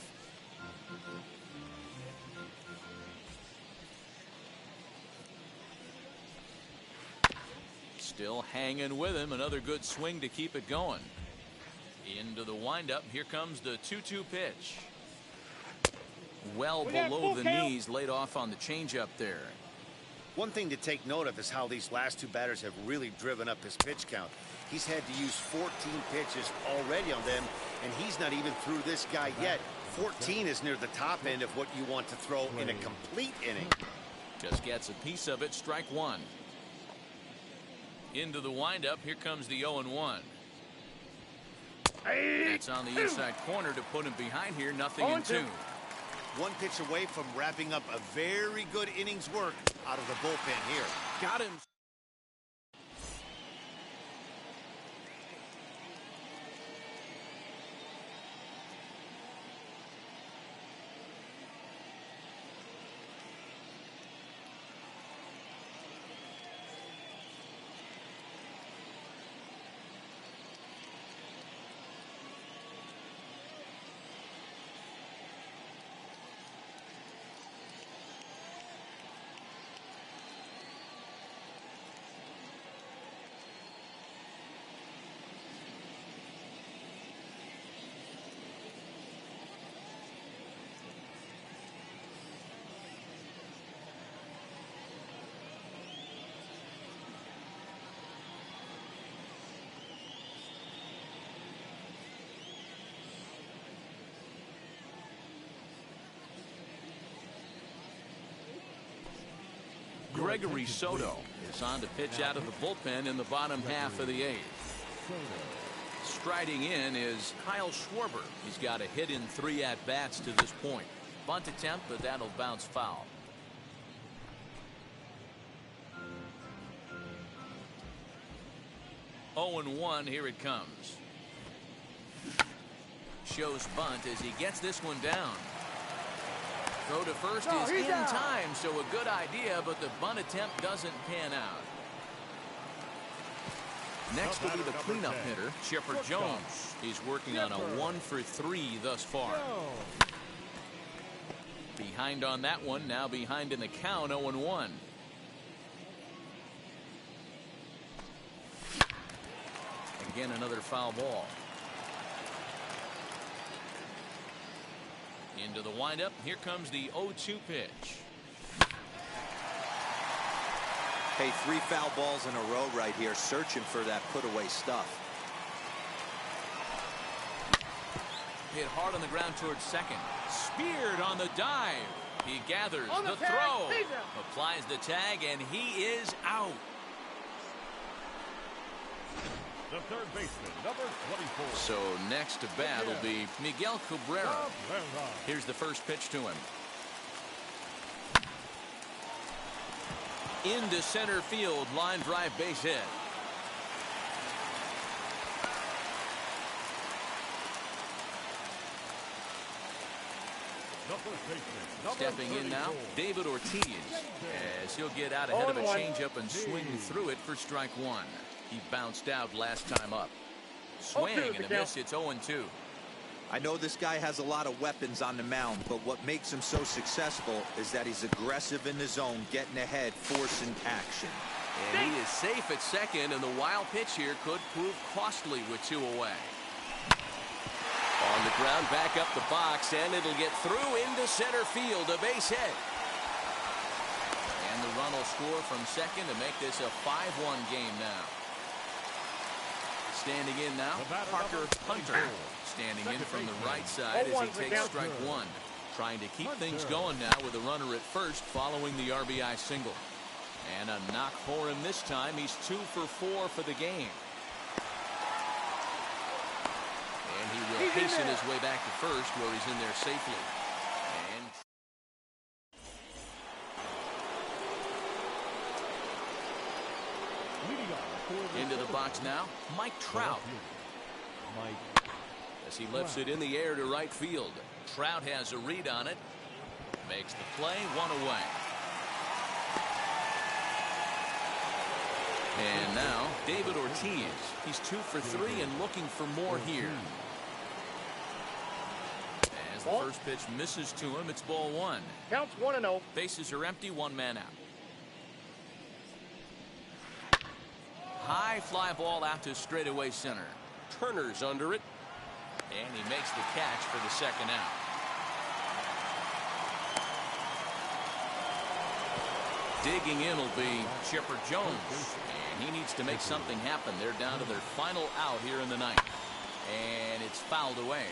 Still hanging with him. Another good swing to keep it going. Into the windup. Here comes the 2-2 pitch. Well below the knees, laid off on the changeup there. One thing to take note of is how these last two batters have really driven up his pitch count. He's had to use 14 pitches already on them, and he's not even through this guy yet. 14 is near the top end of what you want to throw in a complete inning. Just gets a piece of it. Strike one. Into the windup. Here comes the 0-1. That's on the inside corner to put him behind here. Nothing in two. One pitch away from wrapping up a very good inning's work out of the bullpen here. Got him. Gregory Soto is on to pitch out of the bullpen in the bottom half of the eighth. Striding in is Kyle Schwarber. He's got a hit in 3 at-bats to this point. Bunt attempt, but that'll bounce foul. Oh and 1, here it comes. Shows bunt as he gets this one down. Throw to first is in time, so a good idea, but the bunt attempt doesn't pan out. Next will be the cleanup hitter, Chipper Jones. He's working on a 1-for-3 thus far. Behind on that one, now behind in the count, 0-1. Again, another foul ball. Into the windup. Here comes the 0-2 pitch. Hey, 3 foul balls in a row right here, searching for that put-away stuff. Hit hard on the ground towards second. Speared on the dive. He gathers the throw. Applies the tag, and he is out. The third baseman, number 24. So next to bat will be Miguel Cabrera. Here's the first pitch to him. Into center field, line drive, base hit. Stepping in now, David Ortiz, as he'll get out ahead of a changeup and swing through it for strike one. He bounced out last time up. Swing and a miss. It's 0-2. I know this guy has a lot of weapons on the mound, but what makes him so successful is that he's aggressive in the zone, getting ahead, forcing action. And he is safe at second, and the wild pitch here could prove costly with 2 away. On the ground, back up the box, and it'll get through into center field, a base hit. And the run will score from second to make this a 5-1 game now. Standing in now, Parker Hunter. Standing in from the right side as he takes strike one. Trying to keep things going now with a runner at first following the RBI single. And a knock for him this time. He's 2 for 4 for the game. And he will hasten his way back to first where he's in there safely. And into the box now, Mike Trout. As he lifts it in the air to right field. Trout has a read on it. Makes the play, 1 away. And now, David Ortiz. He's 2 for 3 and looking for more here. As the first pitch misses to him, it's ball 1. Counts 1-0. Bases are empty, 1 man out. High fly ball out to straightaway center. Turner's under it. And he makes the catch for the second out. Digging in will be Chipper Jones. And he needs to make something happen. They're down to their final out here in the ninth. And it's fouled away.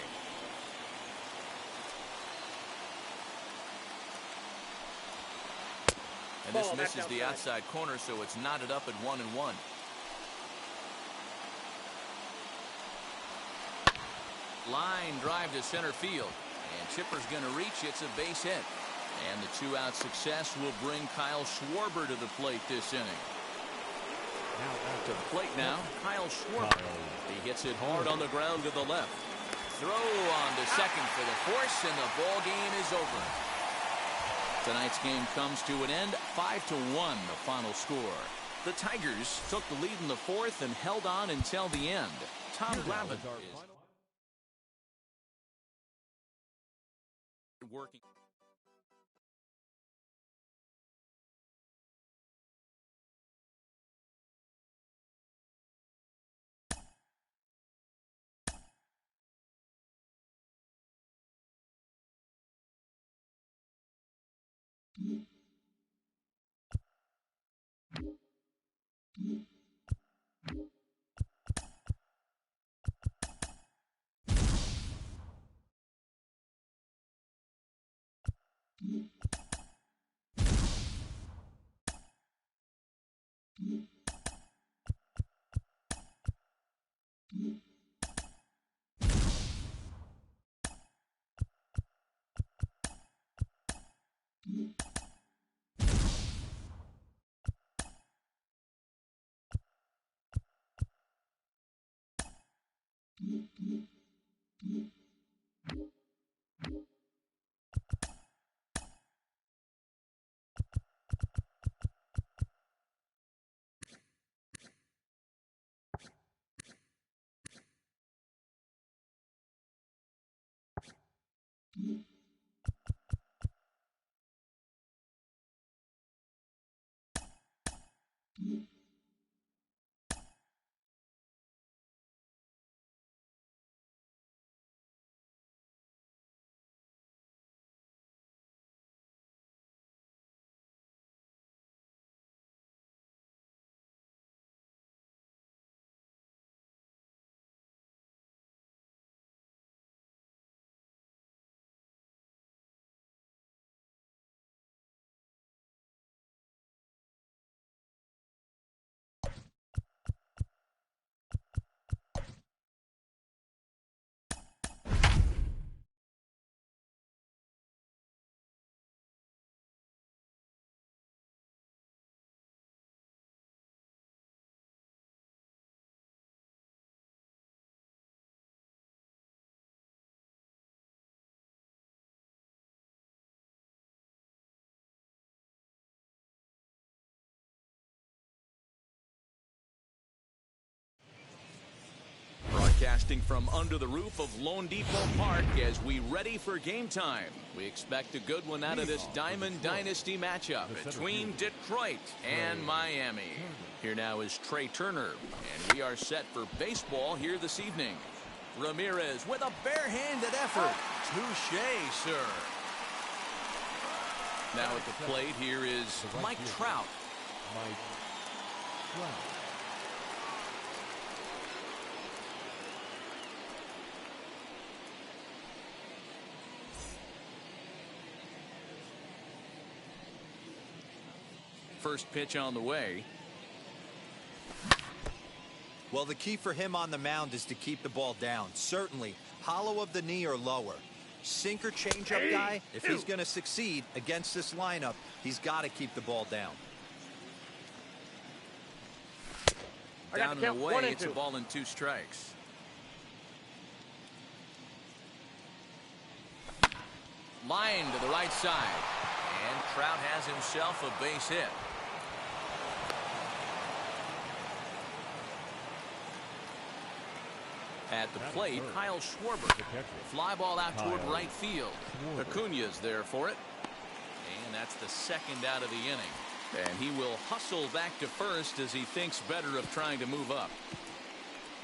And this misses the outside corner, so it's knotted up at 1-1. Line drive to center field. And Chipper's going to reach. It's a base hit. And the two-out success will bring Kyle Schwarber to the plate this inning. To the plate now, Kyle Schwarber. He hits it hard on the ground to the left. Throw on to second for the force, and the ball game is over. Tonight's game comes to an end, 5-1, the final score. The Tigers took the lead in the fourth and held on until the end. Tom Glavine is working. Broadcasting from under the roof of Lone Depot Park as we ready for game time. We expect a good one out of this Diamond Dynasty matchup between Detroit and Miami. Here now is Trey Turner, and we are set for baseball here this evening. Ramirez with a barehanded effort. Touche, sir. Now at the plate, here is Mike Trout. First pitch on the way. Well, the key for him on the mound is to keep the ball down. Certainly, hollow of the knee or lower. Sinker changeup guy, if he's going to succeed against this lineup, he's got to keep the ball down. Down and away, it's a ball and 2 strikes. Line to the right side. And Trout has himself a base hit. At the plate, Kyle Schwarber. Fly ball out toward right field. Acuna's there for it. And that's the second out of the inning. And he will hustle back to first as he thinks better of trying to move up.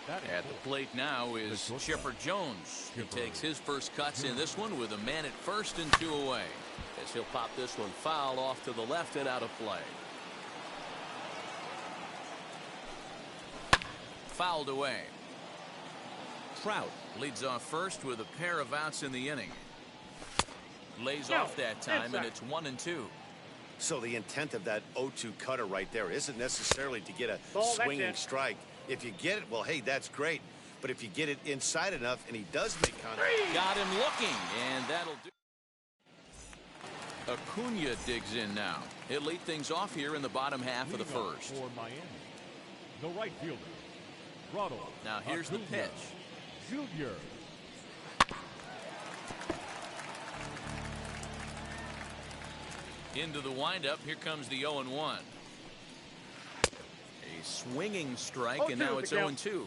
At the plate now is Chipper Jones. He takes his first cuts in this one with a man at first and 2 away. as he'll pop this one foul off to the left and out of play. Fouled away. Trout leads off first with a pair of outs in the inning. Lays off that time, and it's 1-2. So the intent of that 0-2 cutter right there isn't necessarily to get a swinging strike. If you get it, well, hey, that's great. But if you get it inside enough and he does make contact. Got him looking, and that'll do. Acuna digs in now. He'll lead things off here in the bottom half of the first. For Miami, the right fielder, Ronald. Now here's the pitch. Junior. Into the windup. Here comes the 0-1. A swinging strike, and now it's 0-2.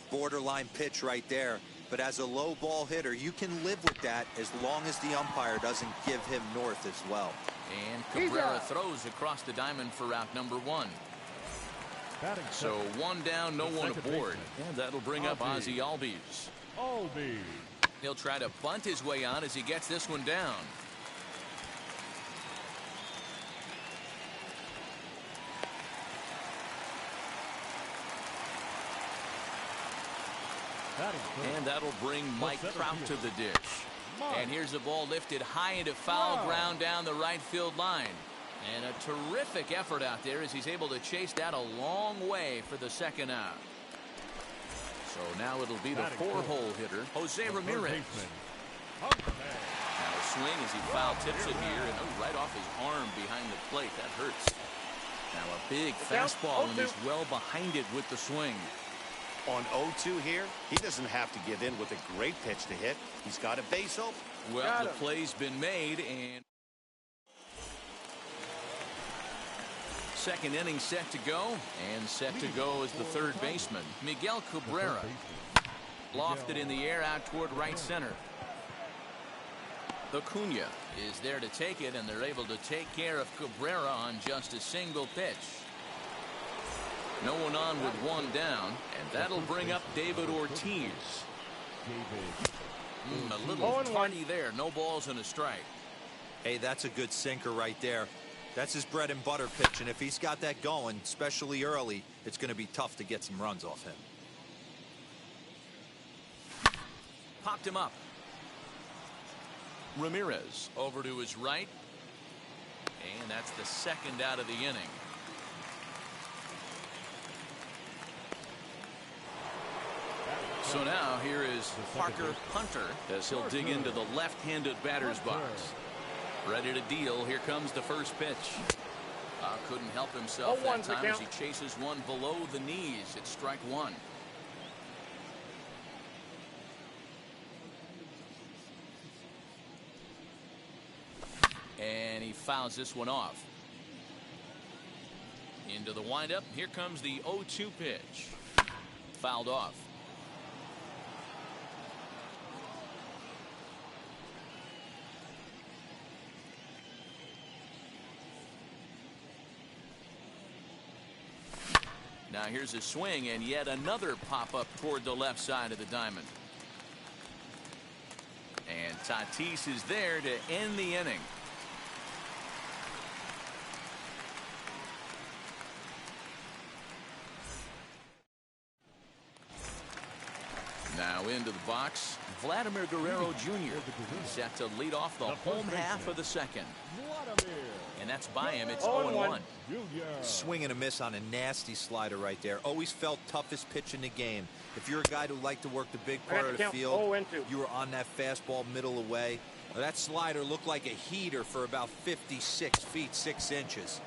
Borderline pitch right there. But as a low ball hitter, you can live with that as long as the umpire doesn't give him north as well. And Cabrera throws across the diamond for out number 1. So 1 down, no one aboard. And that'll bring up Ozzie Albies. He'll try to bunt his way on as he gets this one down. And that'll bring Mike Trout to the dish. And here's a ball lifted high into foul ground down the right field line. And a terrific effort out there as he's able to chase that a long way for the second out. So now it'll be the 4-hole hitter, Jose Ramirez. Now a swing as he foul tips it here, and right off his arm behind the plate. That hurts. Now a big fastball, and he's well behind it with the swing. On 0-2 here, he doesn't have to give in with a great pitch to hit. He's got a base open. Well, the play's been made, and second inning set to go, and set to go is the third baseman, Miguel Cabrera. Lofted in the air out toward right center. Acuna is there to take it, and they're able to take care of Cabrera on just a single pitch. No one on with 1 down, and that'll bring up David Ortiz. A little tardy there. No balls and a strike. Hey, that's a good sinker right there. That's his bread and butter pitch, and if he's got that going, especially early, it's going to be tough to get some runs off him. Popped him up. Ramirez over to his right, and that's the second out of the inning. So now here is Parker Hunter as he'll dig into the left-handed batter's box. Ready to deal. Here comes the first pitch. Couldn't help himself that time as he chases one below the knees. It's strike 1. And he fouls this one off. Into the windup. Here comes the 0-2 pitch. Fouled off. Now here's a swing, and yet another pop-up toward the left side of the diamond. And Tatis is there to end the inning. Now into the box, Vladimir Guerrero Jr. set to lead off the home half of the second. And that's by him. It's 0-1. Swing and a miss on a nasty slider right there. Always felt toughest pitch in the game. If you're a guy who liked to work the big part of the field, you were on that fastball middle away. Now, that slider looked like a heater for about 56 feet 6 inches.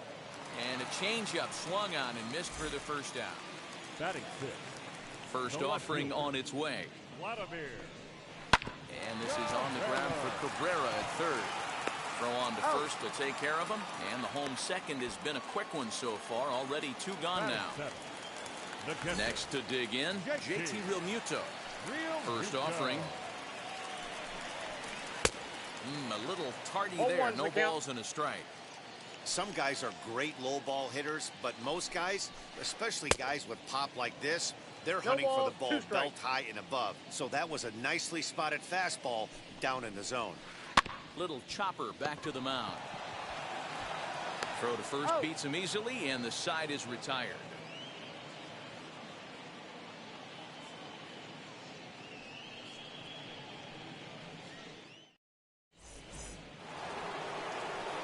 And a changeup swung on and missed for the first out. Batting fifth. First offering on its way. And this is on the ground for Cabrera at third. Throw on to first to take care of him. And the home second has been a quick one so far. Already 2 gone now. Next to dig in, JT Realmuto. First offering. A little tardy there. No balls and a strike. Some guys are great low ball hitters, but most guys, especially guys with pop like this, they're hunting for the ball belt high and above. So that was a nicely spotted fastball down in the zone. Little chopper back to the mound. Throw to first beats him easily, and the side is retired.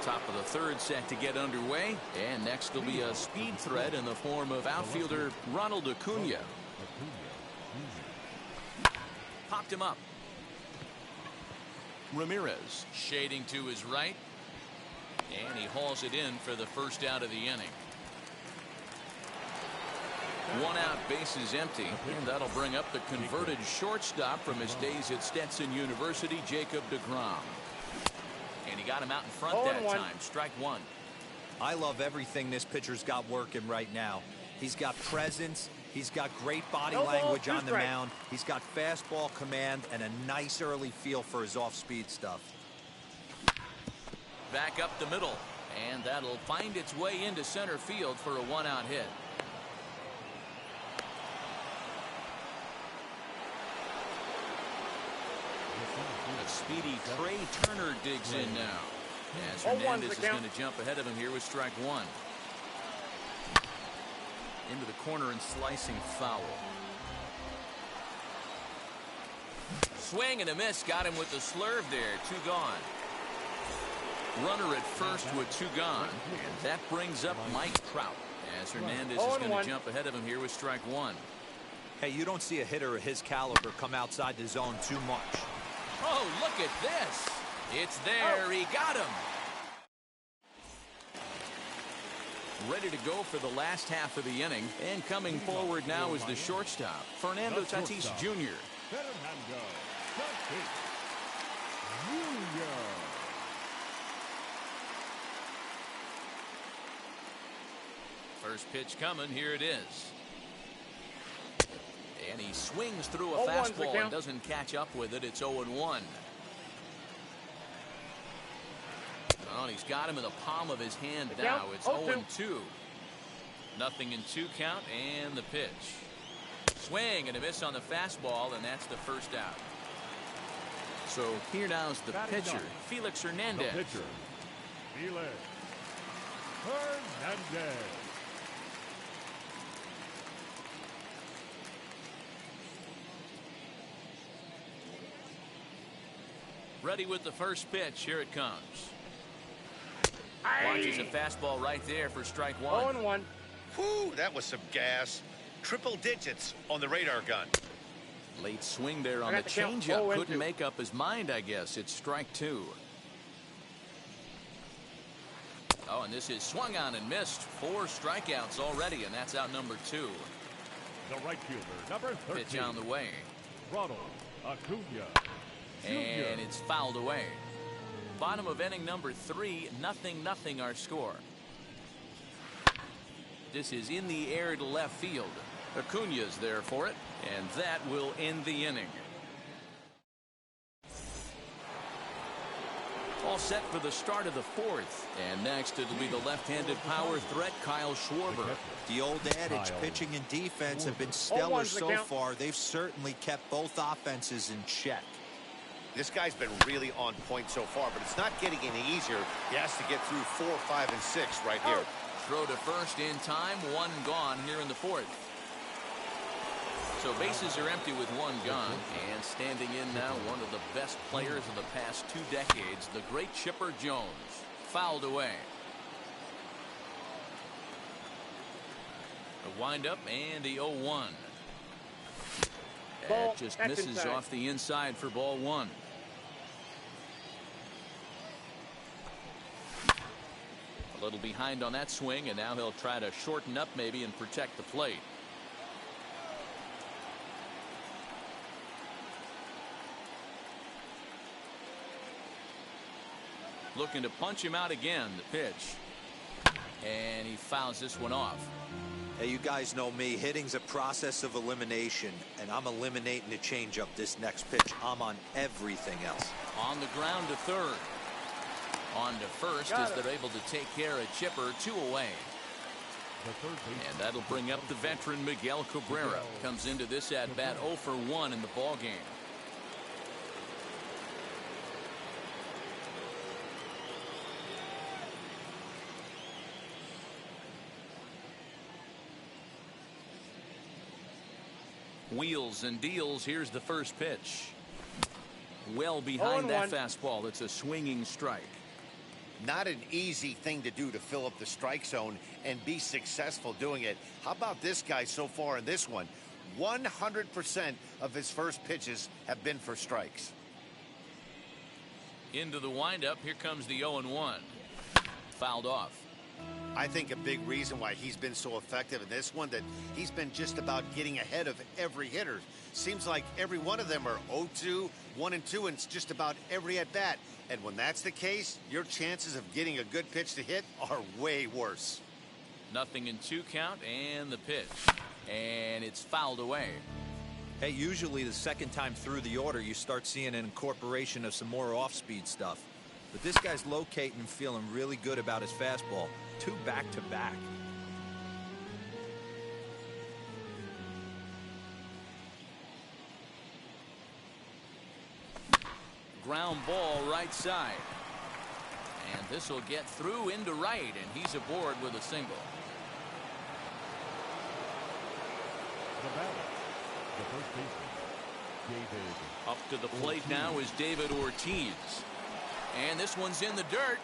Top of the third set to get underway, and next will be a speed threat in the form of outfielder Ronald Acuna. Popped him up. Ramirez shading to his right, and he hauls it in for the first out of the inning. One out, bases empty, and that'll bring up the converted shortstop from his days at Stetson University, Jacob deGrom. And he got him out in front that time. Strike one. I love everything this pitcher's got working right now. He's got presence. He's got great body language on the mound. He's got fastball command and a nice early feel for his off-speed stuff. Back up the middle, and that'll find its way into center field for a one-out hit. A speedy Trey Turner digs in now, as Hernandez is going to jump ahead of him here with strike one. Into the corner and slicing foul. Swing and a miss. Got him with the slurve there. Two gone. Runner at first with two gone. And that brings up Mike Trout, as Hernandez is going to jump ahead of him here with strike one. Hey, you don't see a hitter of his caliber come outside the zone too much. Oh, look at this. It's there. He got him. Ready to go for the last half of the inning, and coming forward now is the shortstop, Fernando Tatis Jr. Fernando Tatis Jr. First pitch coming. Here it is. And he swings through a fastball and doesn't catch up with it. It's 0-1. Oh, and he's got him in the palm of his hand now. It's 0-2. Nothing in two count, and the pitch. Swing and a miss on the fastball, and that's the first out. So here now's the pitcher, Felix Hernandez. The pitcher, Felix Hernandez. Ready with the first pitch. Here it comes. Watches a fastball right there for strike one. 0-1. Whew, that was some gas. Triple digits on the radar gun. Late swing there on the changeup. Couldn't make up his mind, I guess. It's strike two. Oh, and this is swung on and missed. 4 strikeouts already, and that's out number 2. The right fielder, number 13. Pitch on the way. Ronald Acuna Jr. And it's fouled away. Bottom of inning number 3, 0-0 our score. This is in the air to left field. Acuna's there for it, and that will end the inning. All set for the start of the 4th. And next it'll be the left-handed power threat, Kyle Schwarber. The old adage, pitching and defense have been stellar so far. They've certainly kept both offenses in check. This guy's been really on point so far, but it's not getting any easier. He has to get through 4, 5, and 6 right here. Throw to first in time, 1 gone here in the 4th. So bases are empty with 1 gone, and standing in now one of the best players of the past 2 decades, the great Chipper Jones. Fouled away. The windup and the 0-1. That just misses off the inside for ball 1. A little behind on that swing, and now he'll try to shorten up maybe and protect the plate. Looking to punch him out again, the pitch. And he fouls this one off. Hey, you guys know me. Hitting's a process of elimination, and I'm eliminating the changeup this next pitch. I'm on everything else. On the ground to third. On to first as they're able to take care of Chipper, 2 away. And that'll bring up the veteran Miguel Cabrera. Comes into this at-bat 0 for 1 in the ballgame. Wheels and deals. Here's the first pitch. Well behind that fastball. It's a swinging strike. Not an easy thing to do to fill up the strike zone and be successful doing it. How about this guy so far in this one? 100% of his first pitches have been for strikes. Into the windup. Here comes the 0-1. Fouled off. I think a big reason why he's been so effective in this one, that he's been just about getting ahead of every hitter. Seems like every one of them are 0-2, 1-2, and it's just about every at-bat. And when that's the case, your chances of getting a good pitch to hit are way worse. 0-2 count, and the pitch. And it's fouled away. Hey, usually the second time through the order, you start seeing an incorporation of some more off-speed stuff. But this guy's locating and feeling really good about his fastball. 2 back-to-back. Ground ball right side. And this will get through into right, and he's aboard with a single. The batter, the first baseman, David. Up to the plate now is David Ortiz. And this one's in the dirt.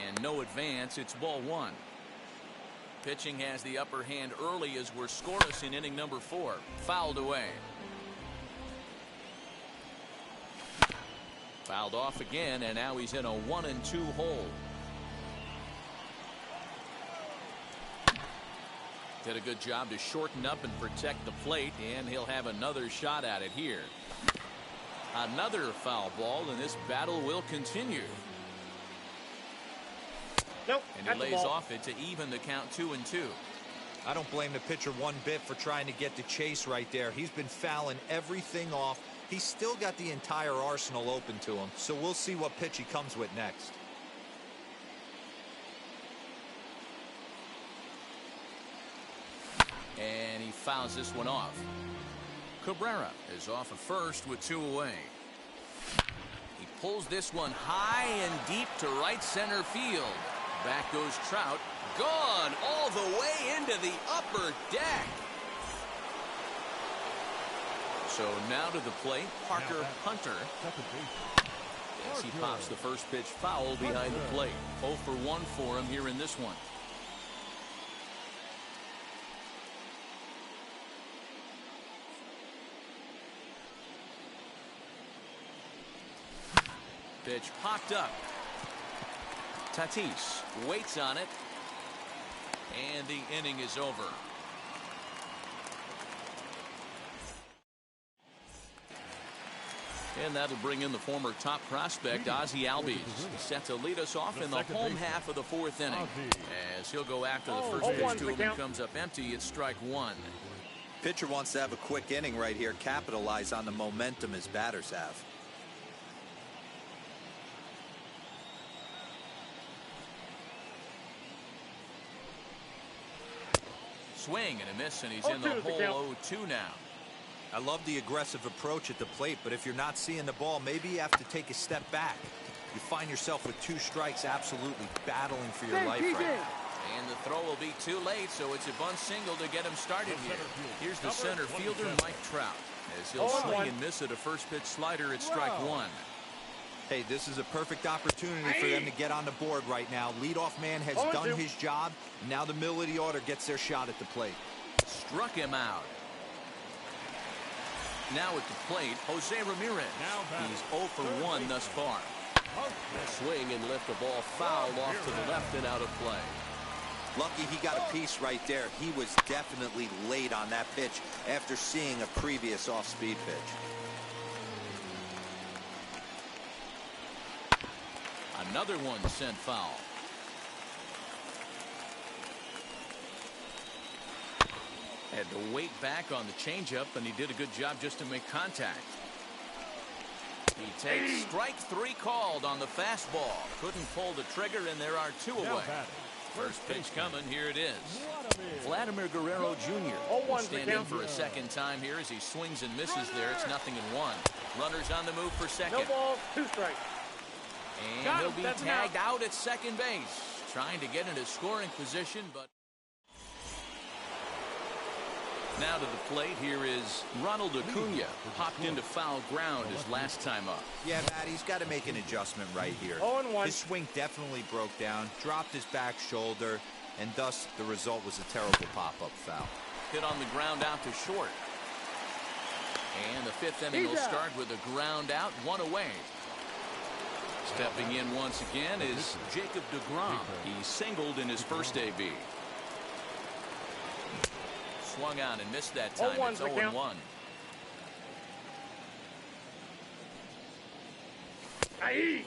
And no advance. It's ball 1. Pitching has the upper hand early as we're scoreless in inning number 4. Fouled away. Fouled off again, and now he's in a 1-2 hole. Did a good job to shorten up and protect the plate, and he'll have another shot at it here. Another foul ball, and this battle will continue. Nope, and he lays off it to even the count 2-2. I don't blame the pitcher one bit for trying to get the chase right there. He's been fouling everything off. He's still got the entire arsenal open to him, so we'll see what pitch he comes with next. And he fouls this one off. Cabrera is off at first with 2 away. He pulls this one high and deep to right center field. Back goes Trout. Gone all the way into the upper deck. So now to the plate, Parker Hunter. As he pops the first pitch foul behind the plate. 0 for 1 for him here in this one. Pitch popped up. Tatis waits on it. And the inning is over. And that'll bring in the former top prospect, Ozzie Albies, set to lead us off in the home half of the 4th inning. As he'll go after the first pitch to him and comes up empty, it's strike 1. Pitcher wants to have a quick inning right here, capitalize on the momentum his batters have. Swing and a miss, and he's in the hole. 0-2 now. I love the aggressive approach at the plate, but if you're not seeing the ball, maybe you have to take a step back. You find yourself with 2 strikes, absolutely battling for your life right now. And the throw will be too late, so it's a bunt single to get him started here. Here's the center fielder, Mike Trout. As he'll swing and miss at a first pitch slider, it's strike 1. Hey, this is a perfect opportunity for them to get on the board right now. Leadoff man has done his job. Now the middle of the order gets their shot at the plate. Struck him out. Now at the plate, Jose Ramirez. He's 0 for 1 thus far. Swing and lift the ball fouled off to the left and out of play. Lucky he got a piece right there. He was definitely late on that pitch after seeing a previous off-speed pitch. Another one sent foul. Had to wait back on the changeup, and he did a good job just to make contact. He takes strike 3 called on the fastball. Couldn't pull the trigger, and there are 2 away. First pitch coming. Here it is. Vladimir Guerrero Jr. will stand in for a second time here as he swings and misses there. It's 0-1. Runners on the move for second. No ball, 2 strikes. And he'll be tagged out at second base. Trying to get into scoring position, but Now to the plate, here is Ronald Acuna. Popped into foul ground his last time up. Yeah, Matt, he's got to make an adjustment right here. 0-1. His swing definitely broke down, dropped his back shoulder, and thus the result was a terrible pop-up foul. Hit on the ground out to short. And the fifth inning will start with a ground out, one away. Stepping in once again is Jacob deGrom. He singled in his first AB. Swung on and missed that time. It's 0-1.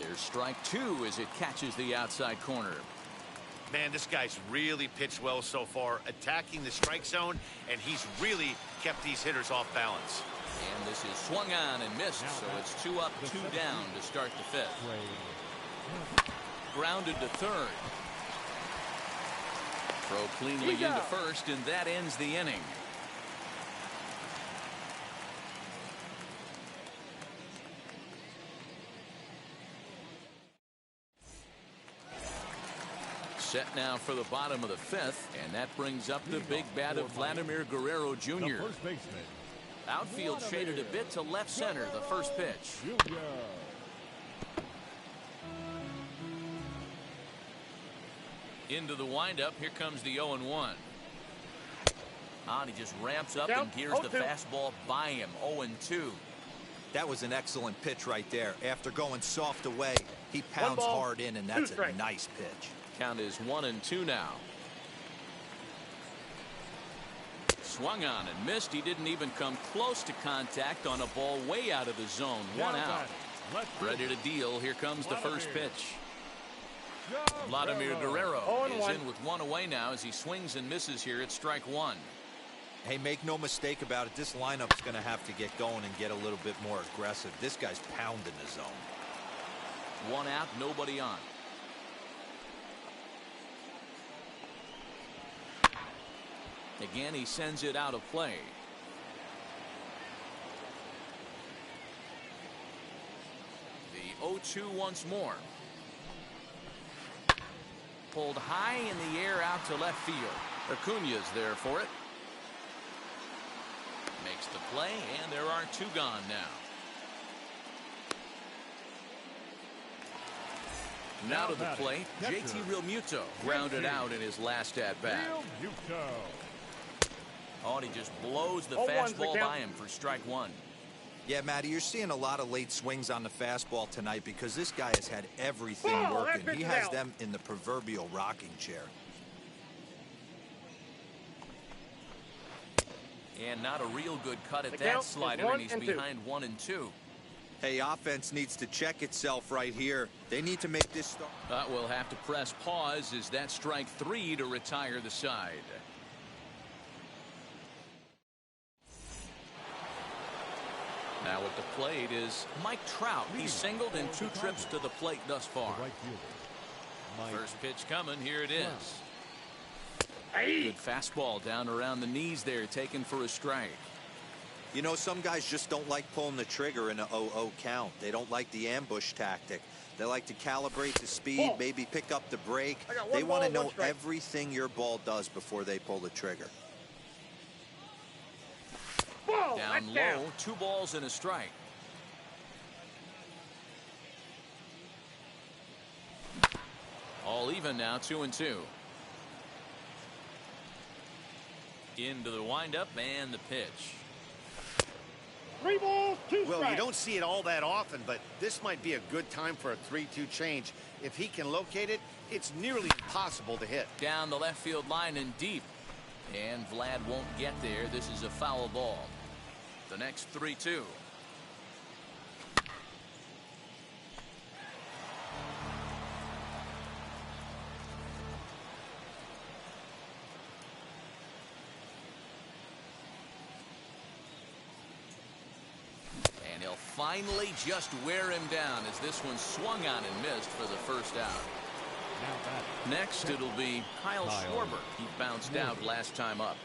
There's strike two as it catches the outside corner. Man, this guy's really pitched well so far, attacking the strike zone, and he's really kept these hitters off balance. And this is swung on and missed, so it's 2 up, 2 down to start the fifth. Grounded to third. Throw cleanly into first, and that ends the inning. Set now for the bottom of the fifth, and that brings up the big bat of Vladimir Guerrero Jr. Outfield shaded a bit to left center, the first pitch. Into the windup, here comes the 0-1. He just ramps up and gears the fastball by him, 0-2. That was an excellent pitch right there. After going soft away, he pounds hard in, and that's a nice pitch. Count is 1-2 now. Swung on and missed. He didn't even come close to contact on a ball way out of the zone. 1 out. Ready to deal. Here comes the first pitch. Vladimir Guerrero is in with 1 away now as he swings and misses here at strike 1. Hey, make no mistake about it. This lineup's going to have to get going and get a little bit more aggressive. This guy's pounding the zone. 1 out, nobody on. Again, he sends it out of play. The 0-2 once more. Pulled high in the air out to left field. Acuna's there for it. Makes the play, and there are 2 gone now. Now to the plate, JT Realmuto grounded out in his last at-bat. He just blows the fastball by him for strike 1. Yeah, Matty, you're seeing a lot of late swings on the fastball tonight because this guy has had everything working. He has them in the proverbial rocking chair. And not a real good cut at that slider, and he's behind 1-2. Hey, offense needs to check itself right here. They need to make this start. We'll have to press pause as that strike 3 to retire the side. Now at the plate is Mike Trout. He's singled in 2 trips to the plate thus far. First pitch coming. Here it is. Good fastball down around the knees there, taken for a strike. You know, some guys just don't like pulling the trigger in a 0-0 count. They don't like the ambush tactic. They like to calibrate the speed, maybe pick up the break. They want to know everything your ball does before they pull the trigger. Down low, 2 balls and a strike. All even now, 2-2. Into the windup and the pitch. 3 balls, 2 strikes. Well, you don't see it all that often, but this might be a good time for a 3-2 change. If he can locate it, it's nearly impossible to hit. Down the left field line and deep. And Vlad won't get there. This is a foul ball. The next 3-2. And he'll finally just wear him down as this one swung on and missed for the first out. Next, it'll be Kyle Schwarber. He bounced out last time up.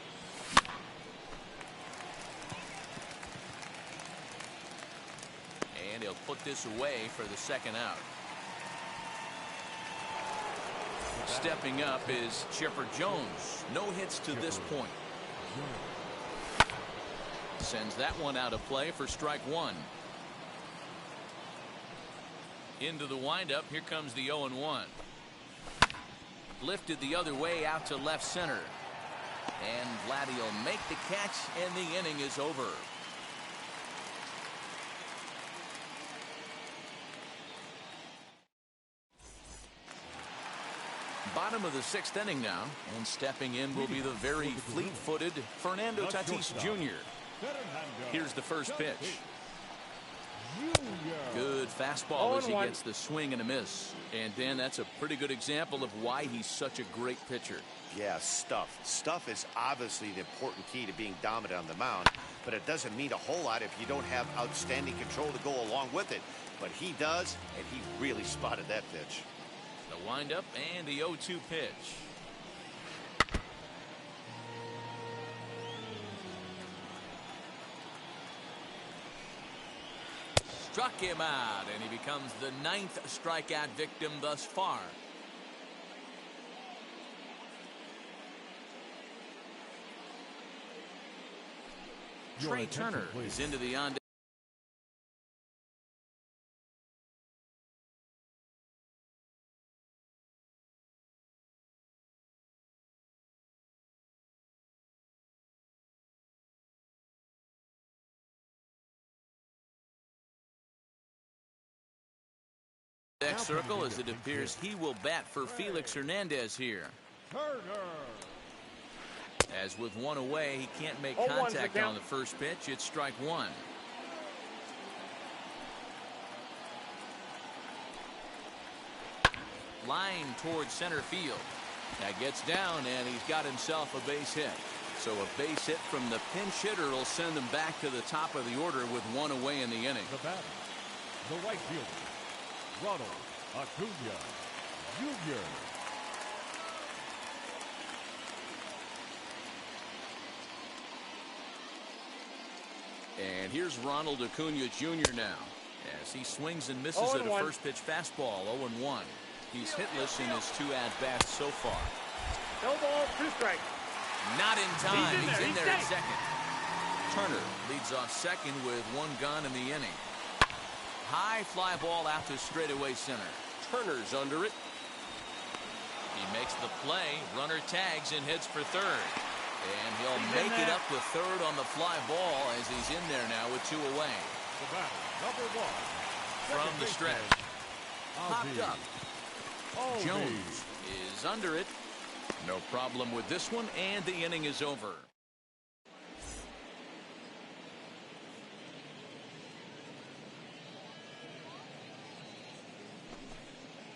And he'll put this away for the second out. Stepping up is Chipper Jones. No hits to this point. Sends that one out of play for strike one. Into the windup. Here comes the 0-1. Lifted the other way out to left center. And Vladdy will make the catch, and the inning is over. Bottom of the sixth inning now, and stepping in will be the very fleet-footed Fernando Tatis Jr. Here's the first pitch. Good fastball as he gets the swing and a miss. And Dan, that's a pretty good example of why he's such a great pitcher. Yeah, stuff. Stuff is obviously the important key to being dominant on the mound, but it doesn't mean a whole lot if you don't have outstanding control to go along with it. But he does, and he really spotted that pitch. The windup and the 0-2 pitch. Struck him out, and he becomes the 9th strikeout victim thus far. Trey Turner is into the on. Next circle, as it appears he will bat for Felix Hernandez here. As with one away, he can't make contact on the first pitch. It's strike one. Line towards center field. That gets down, and he's got himself a base hit. So a base hit from the pinch hitter will send them back to the top of the order with one away in the inning. The batter, the right fielder, Ronald Acuna Jr. And here's Ronald Acuna Jr. now, as he swings and misses at a first pitch fastball. 0-1. He's hitless in his 2 at-bats so far. No ball, 2 strikes. Not in time. He's in there at second. Turner leads off second with 1 gun in the inning. High fly ball out to straightaway center. Turner's under it. He makes the play. Runner tags and hits for third. And he'll make it up to third on the fly ball as he's in there now with 2 away. The batter, number 1. From the stretch. Popped up. Jones is under it. No problem with this one, and the inning is over.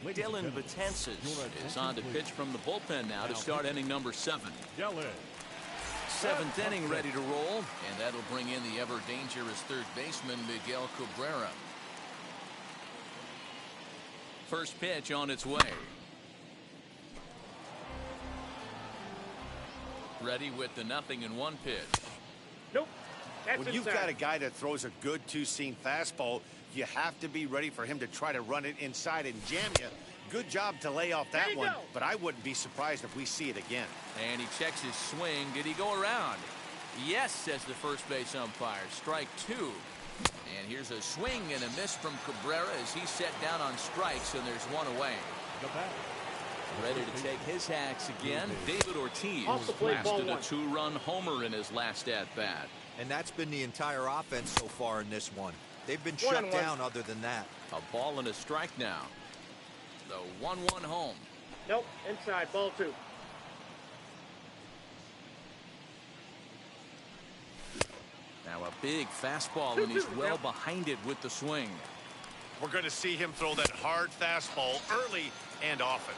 Dylan Betances is on to pitch from the bullpen now to start inning number 7. 7th inning ready to roll, and that'll bring in the ever-dangerous third baseman Miguel Cabrera. First pitch on its way. Ready with the 0-1 pitch. Nope. That's when you've got a guy that throws a good 2-seam fastball, you have to be ready for him to try to run it inside and jam you. Good job to lay off that one, but I wouldn't be surprised if we see it again. And he checks his swing. Did he go around? Yes, says the first base umpire. Strike 2. And here's a swing and a miss from Cabrera as he's set down on strikes, and there's 1 away. Ready to take his hacks again. David Ortiz blasted a 2-run homer in his last at-bat. And that's been the entire offense so far in this one. They've been shut down other than that. A ball and a strike now. The 1-1 home. Nope, inside, ball 2. Now a big fastball, and he's well behind it with the swing. We're going to see him throw that hard fastball early and often.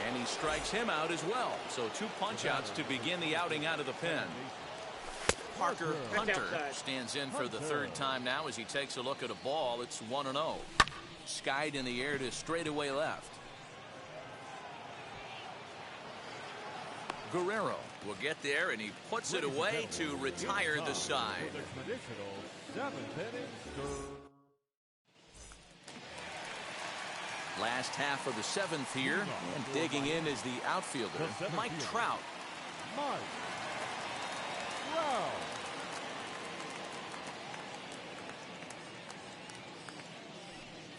And he strikes him out as well. So 2 punch-outs to begin the outing out of the pen. Parker Hunter stands in for the 3rd time now as he takes a look at a ball. It's 1-0. Skied in the air to straightaway left. Guerrero will get there, and he puts it away to retire the side. Last half of the 7th here, and digging in is the outfielder, Mike Trout.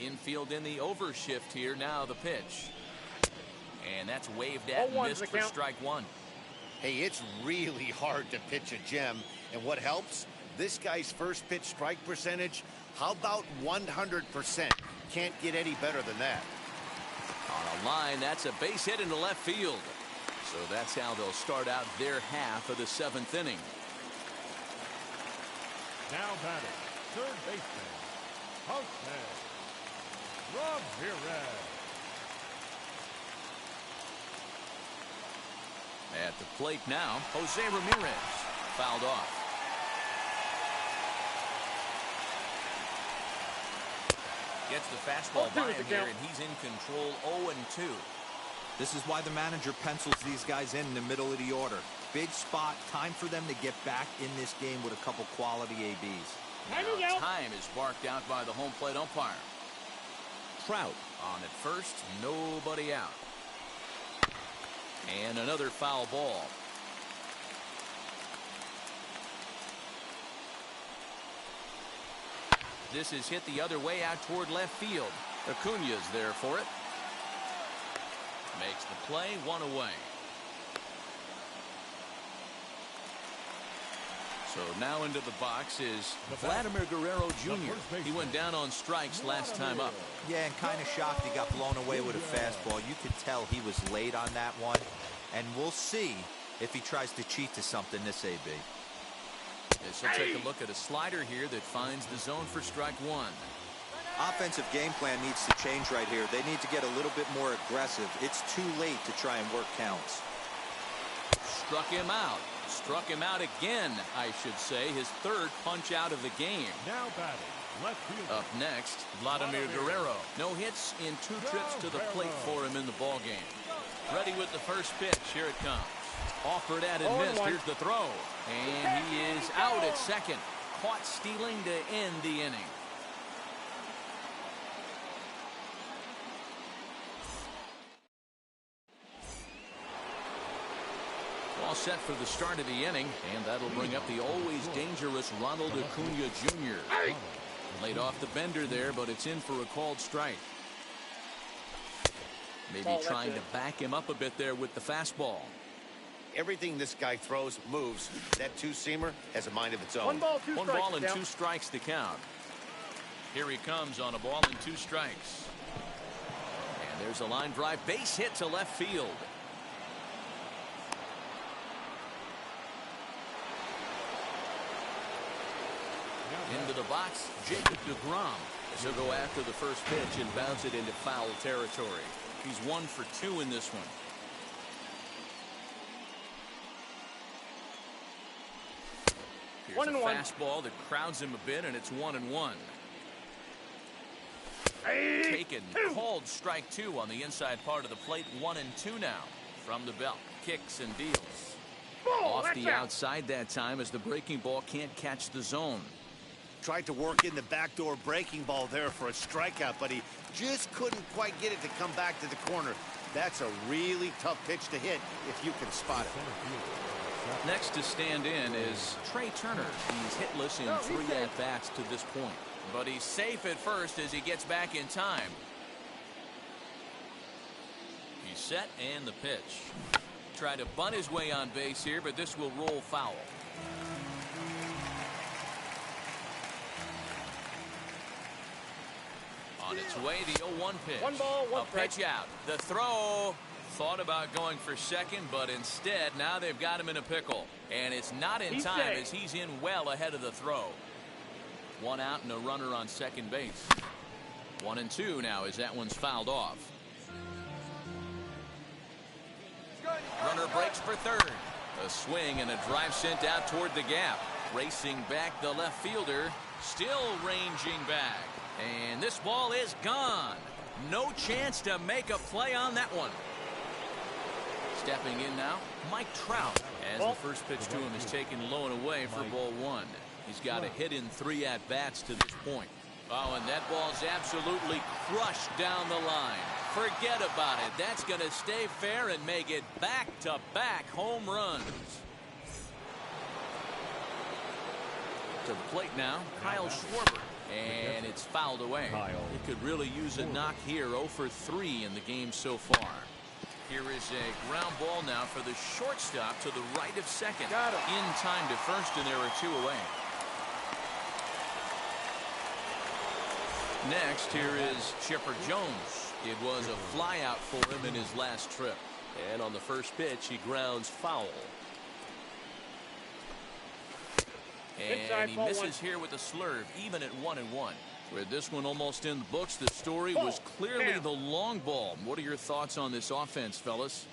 Infield in the overshift here. Now the pitch. And that's waved at and missed for strike one. Hey, it's really hard to pitch a gem. And what helps? This guy's first pitch strike percentage, how about 100%? Can't get any better than that. On a line, that's a base hit into left field. So that's how they'll start out their half of the 7th inning. Now batting, third baseman, Jose Ramirez. At the plate now, Jose Ramirez. Fouled off. Gets the fastball by him here, and he's in control 0-2. This is why the manager pencils these guys in the middle of the order. Big spot, time for them to get back in this game with a couple quality ABs. Now time is barked out by the home plate umpire. Trout on at first, nobody out. And another foul ball. This is hit the other way out toward left field. Acuna's there for it. Makes the play, one away. So now into the box is Vladimir Guerrero Jr. He went down on strikes last time up. Yeah, and kind of shocked he got blown away with a fastball. You could tell he was late on that one. And we'll see if he tries to cheat to something this AB. This will take a look at a slider here that finds the zone for strike one. Offensive game plan needs to change right here. They need to get a little bit more aggressive. It's too late to try and work counts. Struck him out. Struck him out again, I should say. His third punch out of the game. Now batting, left field. Up next, Vladimir Guerrero. No hits in 2 trips to the plate for him in the ball game. Ready with the first pitch. Here it comes. Offered at and missed. Here's the throw. And he is out at second. Caught stealing to end the inning. All set for the start of the inning, and that'll bring up the always dangerous Ronald Acuna Jr. Laid off the bender there, but it's in for a called strike. Maybe trying to back him up a bit there with the fastball. Everything this guy throws moves. That two-seamer has a mind of its own. One ball and 2 strikes to count. Here he comes on a ball and 2 strikes. And there's a line drive base hit to left field. Into the box, Jacob deGrom. He'll go after the first pitch and bounce it into foul territory. He's 1 for 2 in this one. Here's a fastball that crowds him a bit, and it's 1-1. Taken, called strike 2 on the inside part of the plate. 1-2 now from the belt. Kicks and deals. Off the outside that time as the breaking ball can't catch the zone. Tried to work in the backdoor breaking ball there for a strikeout, but he just couldn't quite get it to come back to the corner. That's a really tough pitch to hit if you can spot it. Next to stand in is Trey Turner. He's hitless in 3 at-bats to this point. But he's safe at first as he gets back in time. He's set and the pitch. Tried to bunt his way on base here, but this will roll foul. On its way, the 0-1 pitch. 1 ball, 1 strike. Pitch out. The throw. Thought about going for second, but instead, now they've got him in a pickle. And it's not in time as he's in well ahead of the throw. 1 out and a runner on second base. 1-2 now as that one's fouled off. Runner breaks for third. A swing and a drive sent out toward the gap. Racing back the left fielder. Still ranging back. And this ball is gone. No chance to make a play on that one. Stepping in now, Mike Trout, as the first pitch to him is taken low and away for ball 1. He's got a hit in 3 at-bats to this point. Oh, and that ball's absolutely crushed down the line. Forget about it. That's going to stay fair and make it back-to-back home runs. To the plate now, Kyle Schwarber. And it's fouled away. Kyle. He could really use a knock here. 0 for 3 in the game so far. Here is a ground ball now for the shortstop to the right of second. Got him. In time to first, and there are 2 away. Next, here is Chipper Jones. It was a fly out for him in his last trip. And on the first pitch, he grounds foul. And Inside, he ball misses here with a slurve, even at 1-1. With this one almost in the books, the story was clearly the long ball. What are your thoughts on this offense, fellas?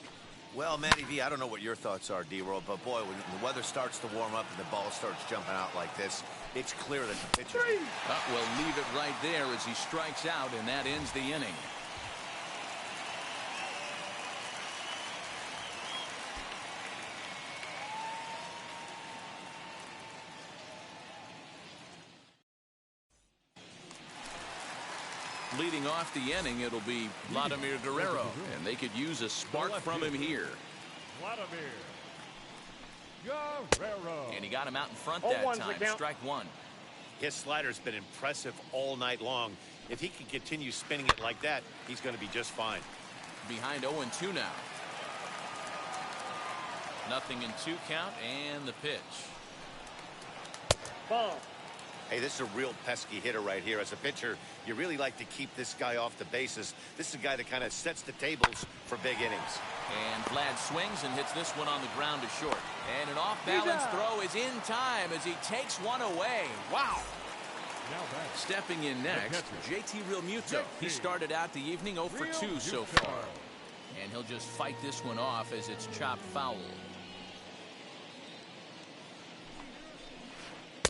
Well, Matty V, I don't know what your thoughts are, D-Roll, but boy, when the weather starts to warm up and the ball starts jumping out like this, it's clear that the pitcher... We'll leave it right there as he strikes out, and that ends the inning. Leading off the inning, it'll be Vladimir Guerrero, and they could use a spark from him here. Vladimir Guerrero. And he got him out in front that time. Strike 1. His slider's been impressive all night long. If he can continue spinning it like that, he's going to be just fine. Behind 0-2 now. 0-2 count, and the pitch. Ball. Hey, this is a real pesky hitter right here. As a pitcher, you really like to keep this guy off the bases. This is a guy that kind of sets the tables for big innings. And Vlad swings and hits this one on the ground to short. And an off-balance throw is in time as he takes one away. Wow. Stepping in next, JT Realmuto. He started out the evening 0 for 2 so far. And he'll just fight this one off as it's chopped foul.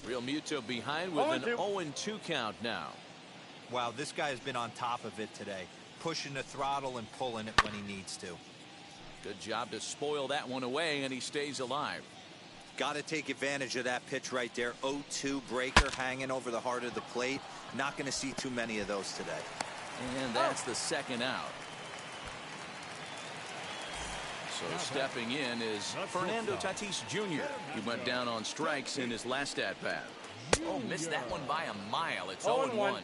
Realmuto behind with an 0-2 count now. Wow, this guy has been on top of it today, pushing the throttle and pulling it when he needs to. Good job to spoil that one away, and he stays alive. Got to take advantage of that pitch right there. 0-2 breaker hanging over the heart of the plate. Not going to see too many of those today. And that's the second out. So stepping in is Fernando Tatis Jr. He went down on strikes in his last at-bat. Oh, missed that one by a mile. It's 0-1.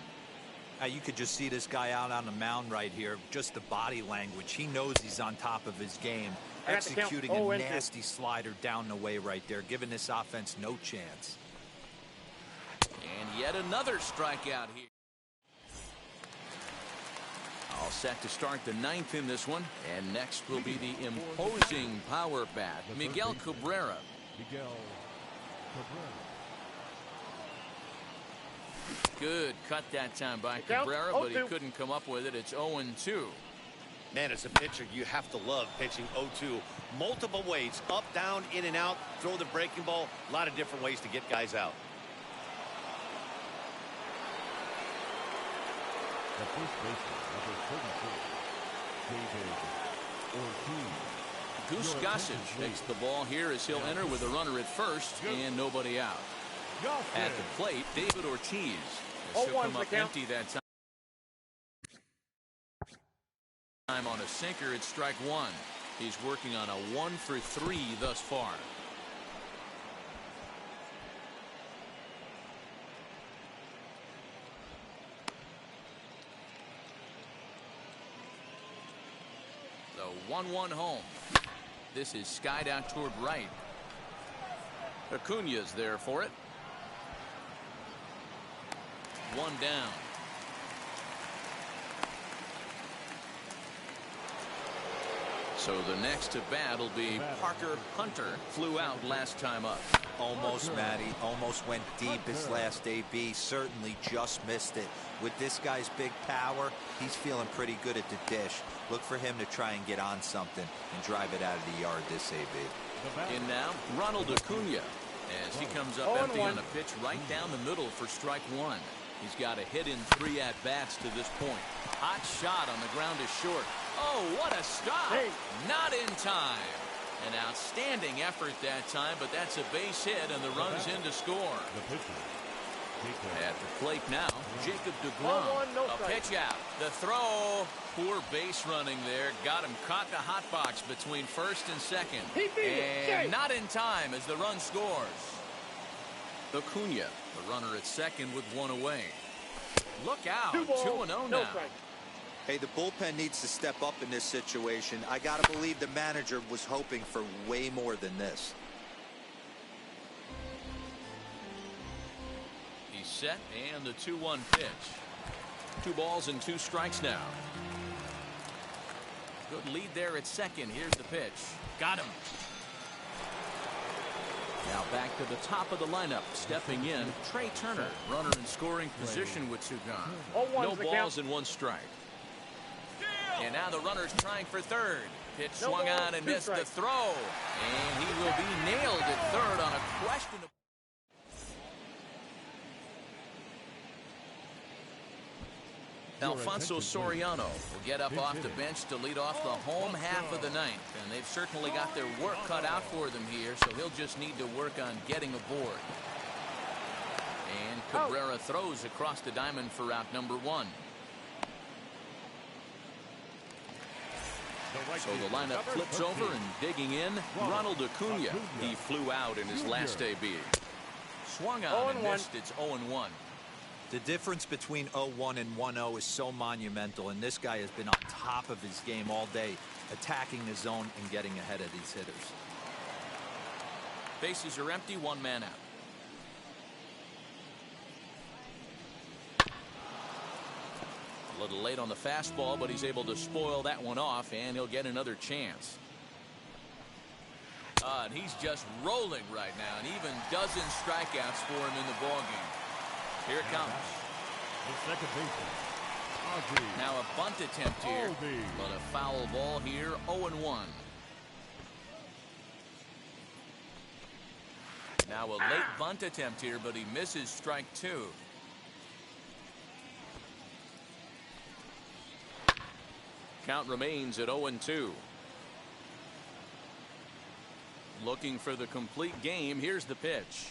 You could just see this guy out on the mound right here. Just the body language. He knows he's on top of his game. Executing a nasty slider down the way right there, giving this offense no chance. And yet another strikeout here. All set to start the 9th in this one. And next will be the imposing power bat, Miguel Cabrera. Good cut that time by Cabrera, but he couldn't come up with it. It's 0-2. Man, as a pitcher, you have to love pitching 0-2. Multiple ways, up, down, in and out, throw the breaking ball. A lot of different ways to get guys out. The first baseman, number 34, David Ortiz. Goose Gossage takes the ball here as he'll enter with a runner at first and nobody out. At the plate, David Ortiz. He'll come up empty that time on a sinker. It's strike 1. He's working on a 1 for 3 thus far. The 1-1 home. This is skied out toward right. Acuna's there for it. One down. So the next to bat will be Parker Hunter. Flew out last time up. Almost, Matty. Almost went deep his last AB. Certainly just missed it. With this guy's big power, he's feeling pretty good at the dish. Look for him to try and get on something and drive it out of the yard this AB. In now, Ronald Acuna, as he comes up empty on a pitch right down the middle for strike 1. He's got a hit in 3 at-bats to this point. Hot shot on the ground is short. Oh, what a stop! Hey. Not in time. An outstanding effort that time, but that's a base hit, and the run's in to score. At the plate now, Jacob deGrom. A pitch out. The throw. Poor base running there. Got him caught the hot box between first and second. And not in time as the run scores. Acuna, the runner at second with 1 away. Look out. 2 balls, 2-0 no now. strike. Hey, the bullpen needs to step up in this situation. I got to believe the manager was hoping for way more than this. He's set, and the 2-1 pitch. 2 balls and 2 strikes now. Good lead there at second. Here's the pitch. Got him. Now back to the top of the lineup. Stepping in, Trey Turner. Runner in scoring position with 2 gone. 0-1's No the balls count. and 1 strike. And now the runner's trying for third. Pitch No swung balls, on and 2 missed the strikes. throw. And he will be nailed at third on a questionable. Alfonso Soriano will get up off the bench to lead off the home half of the ninth. And they've certainly got their work cut out for them here, so he'll just need to work on getting aboard. And Cabrera throws across the diamond for out number 1. So the lineup flips over, and digging in, Ronald Acuna. He flew out in his last AB. Swung on and missed. It's 0-1. The difference between 0-1 and 1-0 is so monumental, and this guy has been on top of his game all day, attacking the zone and getting ahead of these hitters. Bases are empty, 1 man out. A little late on the fastball, but he's able to spoil that one off, and he'll get another chance. And he's just rolling right now, and even dozen strikeouts for him in the ballgame. Here it comes. The second baseman, Now a bunt attempt here, but a foul ball here, 0-1. Now a late bunt attempt here, but he misses strike 2. Count remains at 0-2. Looking for the complete game. Here's the pitch.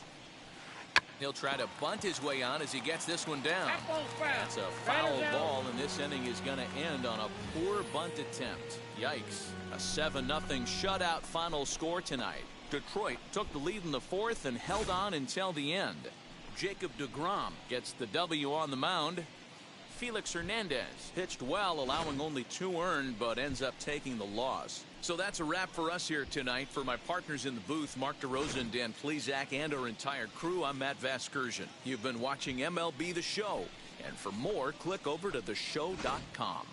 He'll try to bunt his way on as he gets this one down. That's a foul ball, and this inning is going to end on a poor bunt attempt. Yikes. A 7-0 shutout final score tonight. Detroit took the lead in the 4th and held on until the end. Jacob deGrom gets the W on the mound. Felix Hernandez pitched well, allowing only 2 earned, but ends up taking the loss. So that's a wrap for us here tonight. For my partners in the booth, Mark DeRosa and Dan Plesac, and our entire crew, I'm Matt Vasgersian. You've been watching MLB The Show. And for more, click over to theshow.com.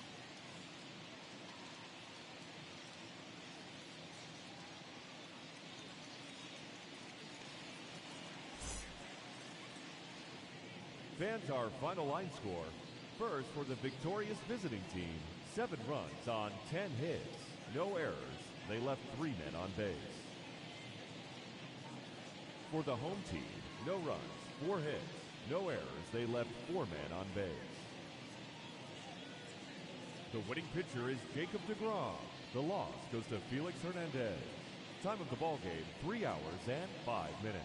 Fans, our final line score. First, for the victorious visiting team, 7 runs on 10 hits. No errors. They left 3 men on base. For the home team, no runs, 4 hits. No errors. They left 4 men on base. The winning pitcher is Jacob deGrom. The loss goes to Felix Hernandez. Time of the ball game, 3 hours and 5 minutes.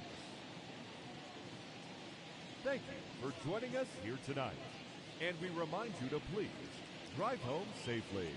Thank you for joining us here tonight. And we remind you to please drive home safely.